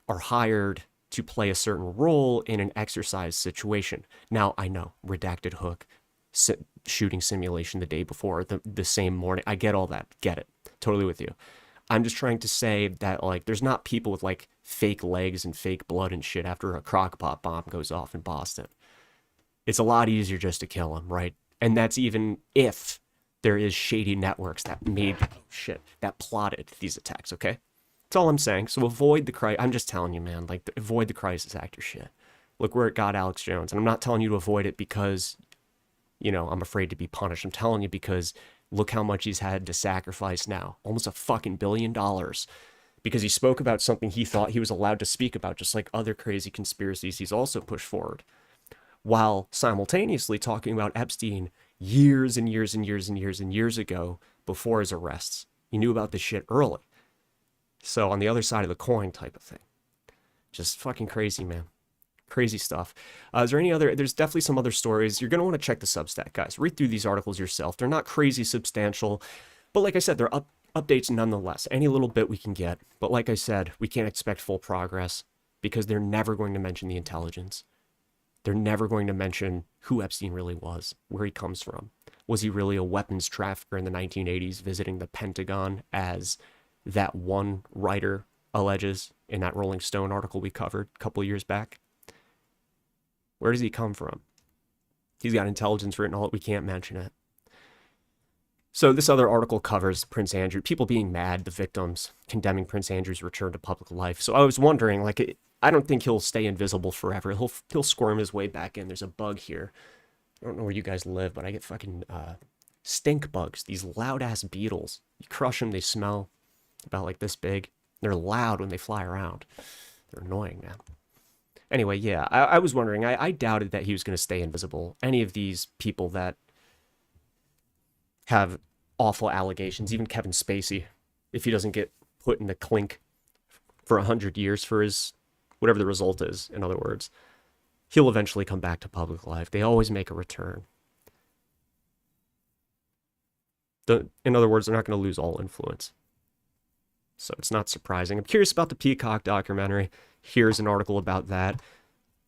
are hired to play a certain role in an exercise situation. Now, I know, redacted Hook, shooting simulation the day before, the same morning. I get all that. Get it. Totally with you. I'm just trying to say that, like, there's not people with, like, fake legs and fake blood and shit after a crock-pot bomb goes off in Boston. It's a lot easier just to kill them, right? And that's even if there is shady networks that that plotted these attacks, okay? That's all I'm saying. So avoid I'm just telling you, man, like, avoid the crisis actor shit. Look where it got Alex Jones. And I'm not telling you to avoid it because, I'm afraid to be punished. I'm telling you because look how much he's had to sacrifice now. Almost $1 billion. Because he spoke about something he thought he was allowed to speak about, just like other crazy conspiracies he's also pushed forward. While simultaneously talking about Epstein years and years and years and years and years ago before his arrests. He knew about this shit early. So on the other side of the coin type of thing. Just fucking crazy, man. Crazy stuff. There's definitely some other stories. You're going to want to check the Substack, guys. Read through these articles yourself. They're not crazy substantial, but like I said, they're updates nonetheless. Any little bit we can get. But like I said, we can't expect full progress because they're never going to mention the intelligence. They're never going to mention who Epstein really was, where he comes from. Was he really a weapons trafficker in the 1980s visiting the Pentagon, as that one writer alleges in that Rolling Stone article we covered a couple of years back? Where does he come from? He's got intelligence written all, we can't mention it. So this other article covers Prince Andrew, people being mad, the victims, condemning Prince Andrew's return to public life. So I was wondering, like, I don't think he'll stay invisible forever. He'll squirm his way back in. There's a bug here. I don't know where you guys live, but I get fucking stink bugs, these loud-ass beetles. You crush them, they smell about like this big. They're loud when they fly around. They're annoying, man. Anyway, yeah, I was wondering. I doubted that he was going to stay invisible. Any of these people that have awful allegations, even Kevin Spacey, if he doesn't get put in the clink for 100 years for his, whatever the result is, in other words, he'll eventually come back to public life. They always make a return. In other words, they're not going to lose all influence. So it's not surprising. I'm curious about the Peacock documentary. Here's an article about that.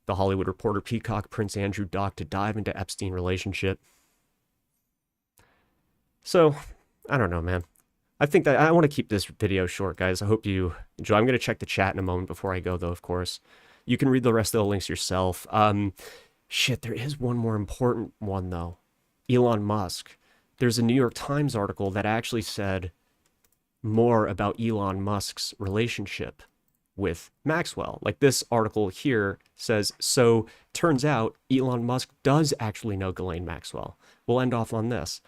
The Hollywood Reporter Peacock Prince Andrew doc to dive into Epstein relationship. So, I don't know, man. I think that I want to keep this video short, guys. I hope you enjoy. I'm going to check the chat in a moment before I go, though, of course. You can read the rest of the links yourself. Shit, there is one more important one, though. Elon Musk. There's a New York Times article that actually said more about Elon Musk's relationship with Maxwell. Like this article here says, so turns out Elon Musk does actually know Ghislaine Maxwell. We'll end off on this,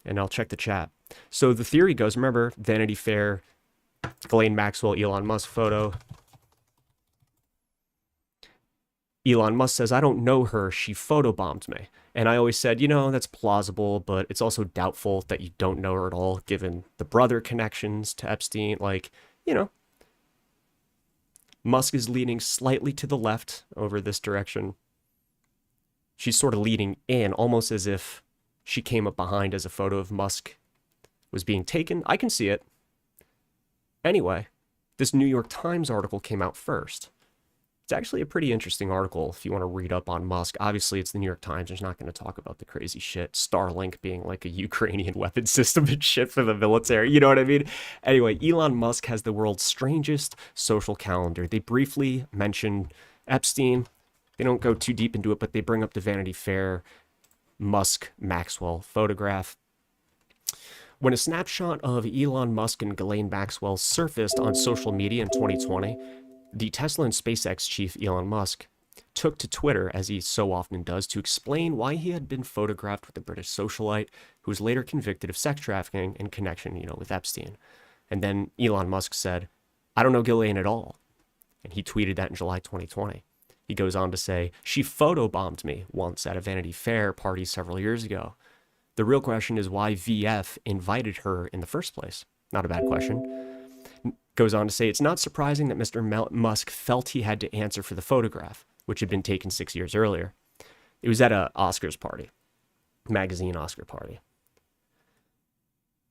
and I'll check the chat. So the theory goes, remember, Vanity Fair, Ghislaine Maxwell, Elon Musk photo. Elon Musk says, I don't know her, she photobombed me. And I always said, you know, that's plausible, but it's also doubtful that you don't know her at all, given the brother connections to Epstein. Like, you know, Musk is leaning slightly to the left over this direction. She's sort of leaning in, almost as if she came up behind as a photo of Musk was being taken. I can see it. Anyway, this New York Times article came out first. It's actually a pretty interesting article if you want to read up on Musk. Obviously, it's the New York Times. It's not going to talk about the crazy shit. Starlink being like a Ukrainian weapon system and shit for the military. You know what I mean? Anyway, Elon Musk has the world's strangest social calendar. They briefly mention Epstein. They don't go too deep into it, but they bring up the Vanity Fair Musk Maxwell photograph. When a snapshot of Elon Musk and Ghislaine Maxwell surfaced on social media in 2020, the Tesla and SpaceX chief Elon Musk took to Twitter, as he so often does, to explain why he had been photographed with a British socialite who was later convicted of sex trafficking in connection, with Epstein. And then Elon Musk said, I don't know Ghislaine at all. And he tweeted that in July 2020. He goes on to say, she photobombed me once at a Vanity Fair party several years ago. The real question is why VF invited her in the first place. Not a bad question. Goes on to say, it's not surprising that Mr. Musk felt he had to answer for the photograph, which had been taken 6 years earlier. It was at a Oscars party, magazine Oscar party.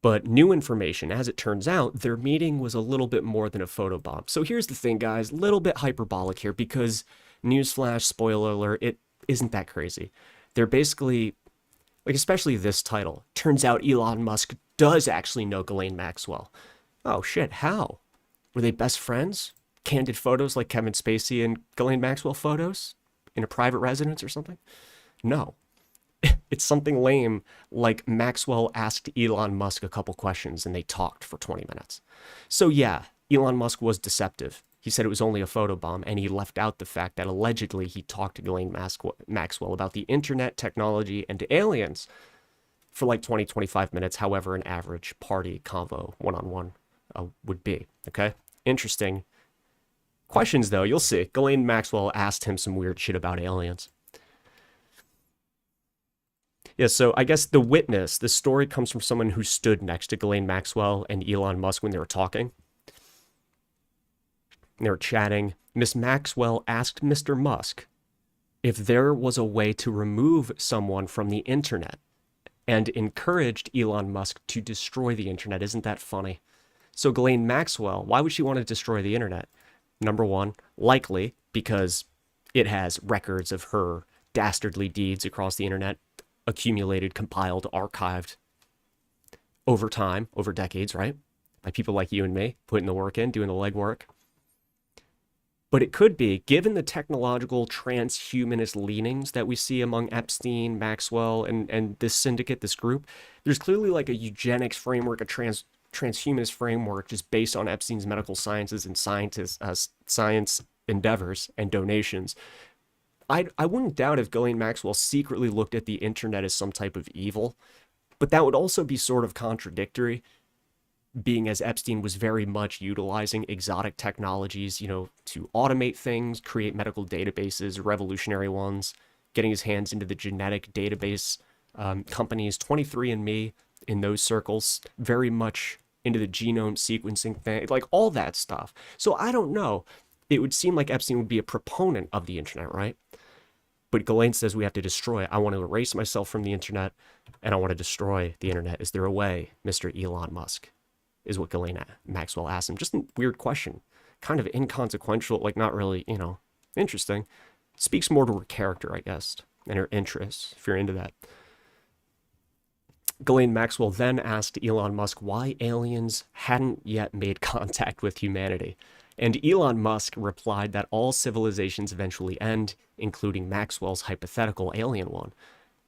But new information, as it turns out, their meeting was a little bit more than a photobomb. So here's the thing, guys, a little bit hyperbolic here because, newsflash, spoiler alert, it isn't that crazy. They're basically, like especially this title, turns out Elon Musk does actually know Ghislaine Maxwell. Oh shit, how? Were they best friends? Candid photos like Kevin Spacey and Ghislaine Maxwell photos in a private residence or something? No. It's something lame like Maxwell asked Elon Musk a couple questions and they talked for 20 minutes. So yeah, Elon Musk was deceptive. He said it was only a photobomb, and he left out the fact that allegedly he talked to Ghislaine Maxwell about the internet, technology, and aliens for like 20, 25 minutes, however an average party convo one-on-one would be, okay? Interesting questions, though. You'll see. Ghislaine Maxwell asked him some weird shit about aliens. Yeah, so I guess the witness, the story comes from someone who stood next to Ghislaine Maxwell and Elon Musk when they were talking. They were chatting. Miss Maxwell asked Mr. Musk if there was a way to remove someone from the internet and encouraged Elon Musk to destroy the internet. Isn't that funny? So Ghislaine Maxwell, why would she want to destroy the internet? Number one, likely because it has records of her dastardly deeds across the internet, accumulated, compiled, archived over time, over decades, right? By people like you and me, putting the work in, doing the legwork. But it could be, given the technological transhumanist leanings that we see among Epstein, Maxwell, and this syndicate, this group, there's clearly like a eugenics framework, a transhumanist framework just based on Epstein's medical sciences and science endeavors and donations. I wouldn't doubt if Ghislaine Maxwell secretly looked at the internet as some type of evil, but that would also be sort of contradictory, being as Epstein was very much utilizing exotic technologies, to automate things, create medical databases, revolutionary ones, getting his hands into the genetic database companies, 23andMe in those circles, very much into the genome sequencing thing, like all that stuff. So I don't know. It would seem like Epstein would be a proponent of the internet, right? But Ghislaine says we have to destroy it. I want to erase myself from the internet, and I want to destroy the internet. Is there a way, Mr. Elon Musk? Is what Ghislaine Maxwell asked him. Just a weird question. Kind of inconsequential, like not really, interesting. Speaks more to her character, I guess, and her interests, if you're into that. Ghislaine Maxwell then asked Elon Musk why aliens hadn't yet made contact with humanity. And Elon Musk replied that all civilizations eventually end, including Maxwell's hypothetical alien one.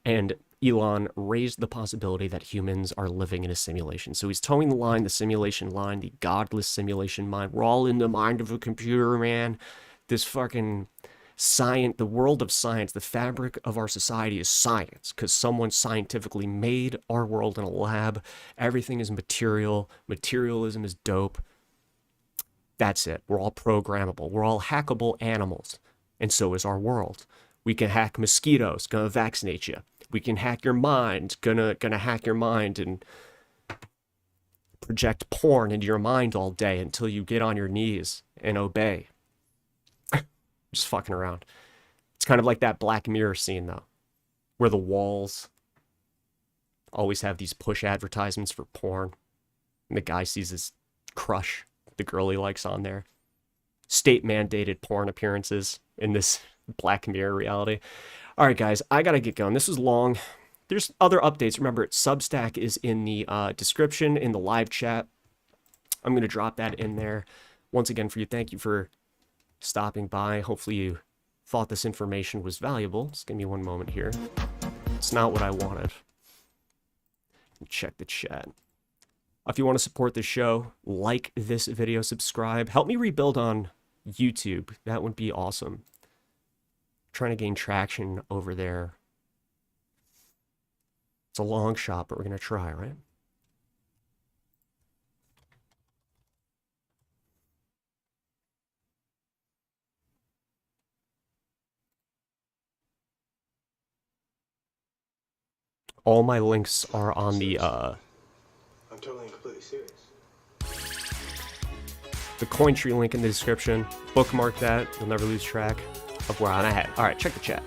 And Elon raised the possibility that humans are living in a simulation. So he's towing the line, the simulation line, the godless simulation mind. We're all in the mind of a computer, man. This fucking science, the world of science, the fabric of our society is science, because someone scientifically made our world in a lab. Everything is material. Materialism is dope. That's it. We're all programmable. We're all hackable animals. And so is our world. We can hack mosquitoes, gonna vaccinate you. We can hack your mind, gonna hack your mind and project porn into your mind all day until you get on your knees and obey. Just fucking around. It's kind of like that Black Mirror scene, though, where the walls always have these push advertisements for porn, and the guy sees his crush, the girl he likes on there. State-mandated porn appearances in this Black Mirror reality. All right, guys, I gotta get going. This was long. There's other updates. Remember, Substack is in the description, in the live chat. I'm gonna drop that in there. Once again, for you, thank you for stopping by. Hopefully you thought this information was valuable. Just give me one moment here. It's not what I wanted. Check the chat. If you want to support the show, like this video, subscribe. Help me rebuild on YouTube. That would be awesome. Trying to gain traction over there. It's a long shot, but we're going to try, right? All my links are on the I'm totally and completely serious. the Cointree link in the description. Bookmark that. You'll never lose track of where I'm at. All right, check the chat.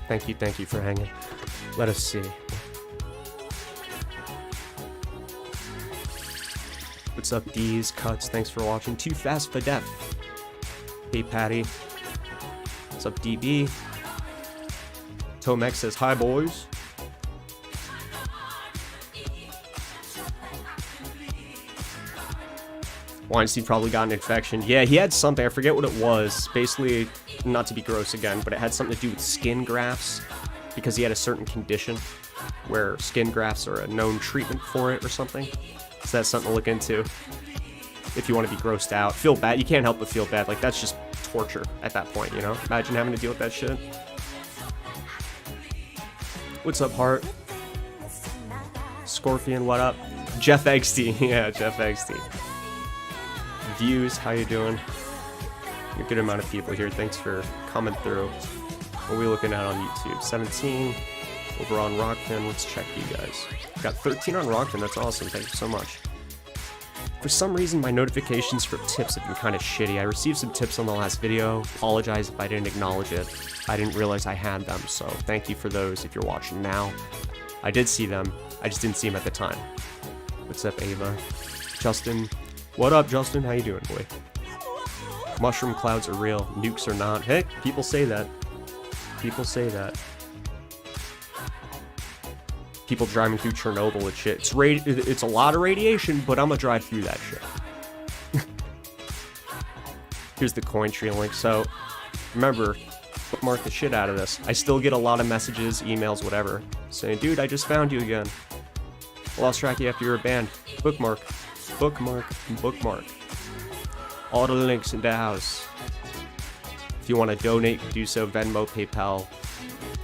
Thank you for hanging. Let us see. What's up, D's? Cuts, thanks for watching. Too Fast for Death. Hey, Patty. What's up, DB? Tomex says, hi, boys. Weinstein probably got an infection. Yeah, he had something. I forget what it was. Basically, not to be gross again, but it had something to do with skin grafts because he had a certain condition where skin grafts are a known treatment for it or something. So that's something to look into if you want to be grossed out. Feel bad. You can't help but feel bad. Like, that's just torture at that point, you know? Imagine having to deal with that shit. What's up, Hart? Scorpion, what up? Jeff Epstein. Yeah, Jeff Epstein. Views, how you doing? A good amount of people here. Thanks for coming through. What are we looking at on YouTube? 17 over on Rockfin. Let's check you guys. Got 13 on Rockfin. That's awesome. Thank you so much. For some reason, my notifications for tips have been kind of shitty. I received some tips on the last video. Apologize if I didn't acknowledge it. I didn't realize I had them, so thank you for those if you're watching now. I did see them. I just didn't see them at the time. What's up, Ava? Justin. What up, Justin? How you doing, boy? Mushroom clouds are real. Nukes are not. Hey, people say that. People say that. People driving through Chernobyl and shit. It's a lot of radiation, but I'm gonna drive through that shit. Here's the Cointree link. So, remember, bookmark the shit out of this. I still get a lot of messages, emails, whatever, saying, dude, I just found you again. Lost track of you after you were banned. Bookmark. Bookmark. Bookmark. All the links in the house. If you want to donate, do so. Venmo, PayPal,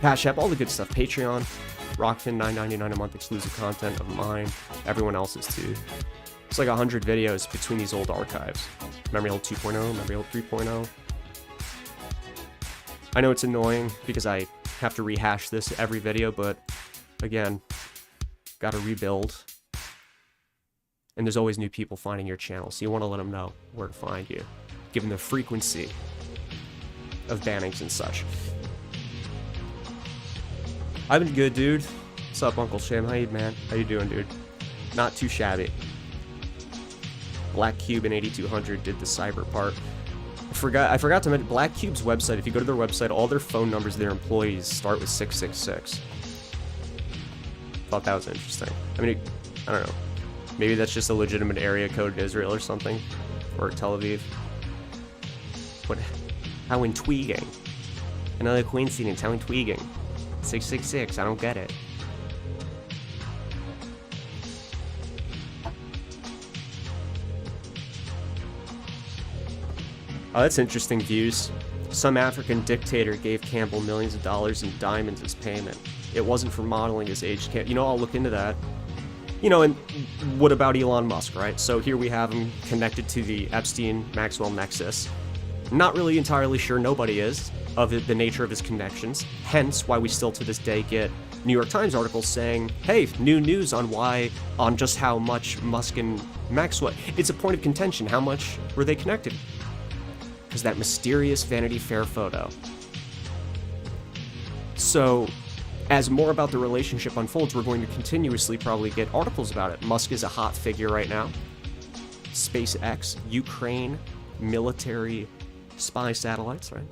Cash App, all the good stuff. Patreon. Rockfin, $9.99 a month, exclusive content of mine. Everyone else's too. It's like 100 videos between these old archives. Memory Hole 2.0, Memory Hole 3.0. I know it's annoying because I have to rehash this every video, but again, gotta rebuild. And there's always new people finding your channel, so you want to let them know where to find you, given the frequency of bannings and such. I've been good, dude. What's up, Uncle Sham? How you, man? How you doing, dude? Not too shabby. Black Cube in 8200 did the cyber part. I forgot to mention Black Cube's website. If you go to their website, all their phone numbers, their employees start with 666. Thought that was interesting. I mean, I don't know. Maybe that's just a legitimate area code in Israel or something. Or Tel Aviv. What? How intriguing. Another coincidence, how intriguing. 666, I don't get it. Oh, that's interesting views. Some African dictator gave Campbell millions of dollars in diamonds as payment. It wasn't for modeling his age. You know, I'll look into that. You know, and what about Elon Musk, right? So here we have him connected to the Epstein-Maxwell nexus. Not really entirely sure, nobody is, of the nature of his connections. Hence why we still to this day get New York Times articles saying, hey, new news on just how much Musk and Maxwell. It's a point of contention. How much were they connected? Because that mysterious Vanity Fair photo. So, as more about the relationship unfolds, we're going to continuously probably get articles about it. Musk is a hot figure right now. SpaceX, Ukraine, military spy satellites, right?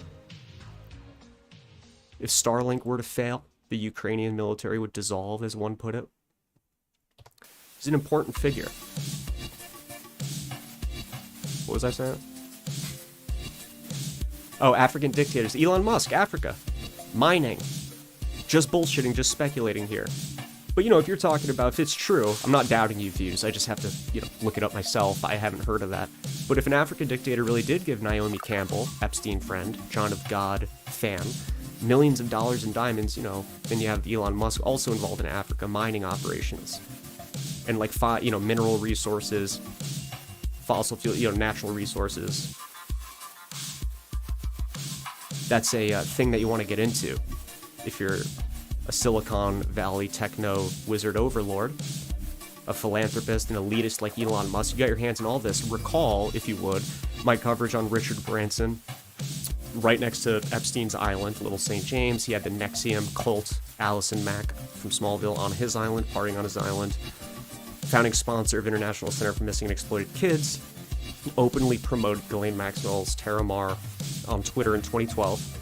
If Starlink were to fail, the Ukrainian military would dissolve, as one put it. He's an important figure. What was I saying? Oh, African dictators. Elon Musk, Africa. Mining. Just bullshitting, just speculating here. But, you know, if you're talking about, if it's true, I'm not doubting you views, I just have to, you know, look it up myself. I haven't heard of that. But if an African dictator really did give Naomi Campbell, Epstein friend, John of God fan, millions of dollars in diamonds, you know, then you have Elon Musk also involved in Africa, mining operations. And, like, you know, mineral resources, fossil fuel, you know, natural resources. That's a thing that you want to get into if you're a Silicon Valley techno wizard overlord, a philanthropist, an elitist like Elon Musk. You got your hands in all this. Recall, if you would, my coverage on Richard Branson, right next to Epstein's island, Little St. James. He had the Nexium cult, Allison Mack from Smallville, on his island, partying on his island. Founding sponsor of International Center for Missing and Exploited Kids. He openly promoted Ghislaine Maxwell's Terramar on Twitter in 2012.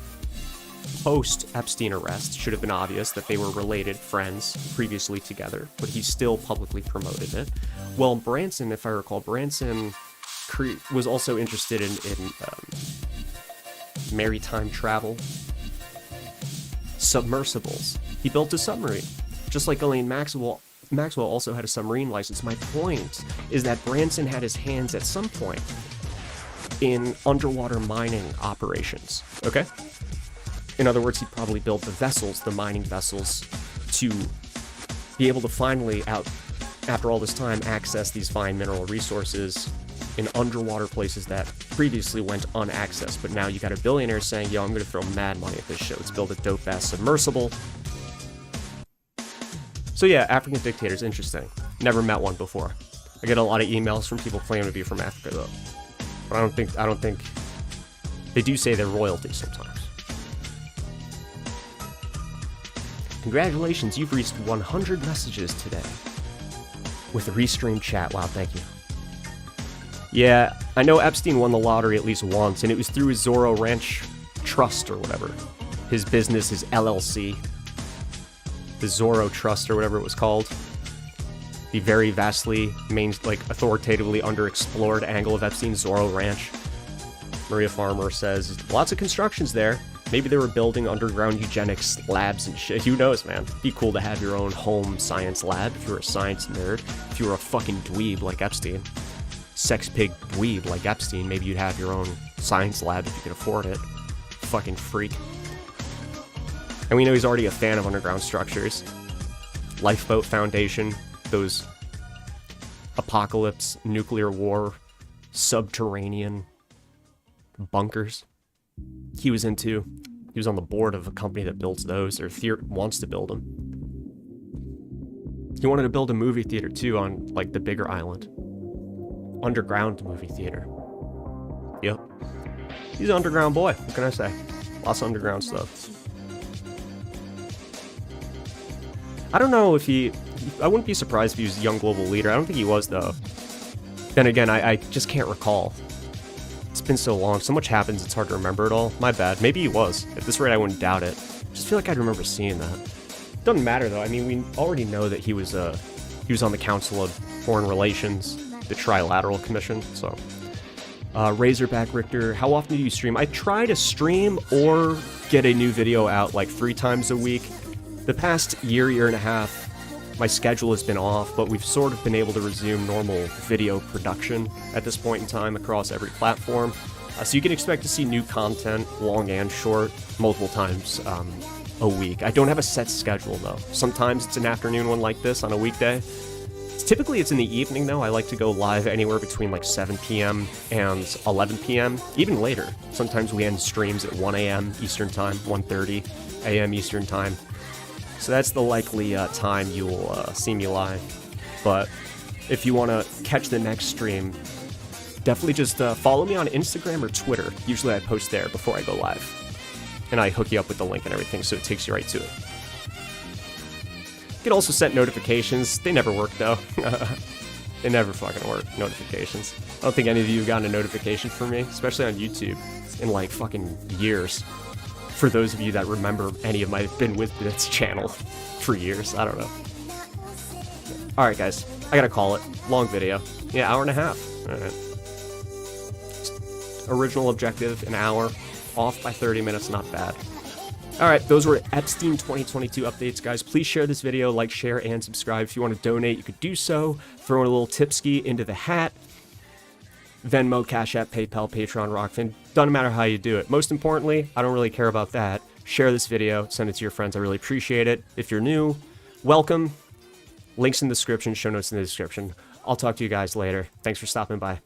Post-Epstein arrest, should have been obvious that they were related friends previously together, but he still publicly promoted it. Well, Branson, if I recall, Branson was also interested in maritime travel, submersibles. He built a submarine, just like Ghislaine Maxwell. Maxwell also had a submarine license. My point is that Branson had his hands at some point in underwater mining operations, okay? In other words, he probably built the vessels, the mining vessels, to be able to finally, after all this time, access these fine mineral resources in underwater places that previously went unaccessed. But now you got a billionaire saying, yo, I'm going to throw mad money at this shit. Let's build a dope-ass submersible. So yeah, African dictators, interesting. Never met one before. I get a lot of emails from people claiming to be from Africa, though. But I don't think... They do say they're royalty sometimes. Congratulations, you've reached 100 messages today. With Restream chat. Wow, thank you. Yeah, I know Epstein won the lottery at least once, and it was through his Zorro Ranch Trust or whatever. His business, his LLC. The Zorro Trust or whatever it was called. The very vastly, authoritatively underexplored angle of Epstein's Zorro Ranch. Maria Farmer says, lots of constructions there. Maybe they were building underground eugenics labs and shit. Who knows, man? It'd be cool to have your own home science lab if you're a science nerd. If you were a fucking dweeb like Epstein. Sex pig dweeb like Epstein, maybe you'd have your own science lab if you could afford it. Fucking freak. And we know he's already a fan of underground structures. Lifeboat Foundation, those apocalypse, nuclear war, subterranean bunkers. He was on the board of a company that builds those, or wants to build them. He wanted to build a movie theater too on, like, the bigger island. Underground movie theater. Yep. He's an underground boy, what can I say? Lots of underground stuff. I don't know if I wouldn't be surprised if he was a young global leader. I don't think he was, though. Then again, I just can't recall. It's been so long. So much happens, it's hard to remember it all. My bad. Maybe he was. At this rate, I wouldn't doubt it. I just feel like I'd remember seeing that. Doesn't matter though. I mean, we already know that he was on the Council of Foreign Relations, the Trilateral Commission. So, Razorback Richter, how often do you stream? I try to stream or get a new video out like 3 times a week. The past year and a half, my schedule has been off, but we've sort of been able to resume normal video production at this point in time across every platform. So you can expect to see new content, long and short, multiple times a week. I don't have a set schedule though. Sometimes it's an afternoon one like this on a weekday. Typically it's in the evening though. I like to go live anywhere between like 7 p.m. and 11 p.m., even later. Sometimes we end streams at 1 a.m. Eastern Time, 1:30 a.m. Eastern Time. So that's the likely time you will see me live. But if you want to catch the next stream, definitely just follow me on Instagram or Twitter. Usually I post there before I go live. And I hook you up with the link and everything, so it takes you right to it. You can also set notifications. They never work, though. They never fucking work, notifications. I don't think any of you have gotten a notification from me, especially on YouTube, in like fucking years. For those of you that remember any of my been with this channel for years, I don't know. Alright guys, I gotta call it. Long video. Yeah, hour and a half. Alright. Original objective, an hour. Off by 30 minutes, not bad. Alright, those were Epstein 2022 updates, guys. Please share this video, like, share, and subscribe. If you want to donate, you could do so. Throw in a little tipski into the hat. Venmo, Cash App, PayPal, Patreon, Rockfin. Doesn't matter how you do it. Most importantly, I don't really care about that. Share this video, send it to your friends. I really appreciate it. If you're new, welcome. Links in the description, show notes in the description. I'll talk to you guys later. Thanks for stopping by.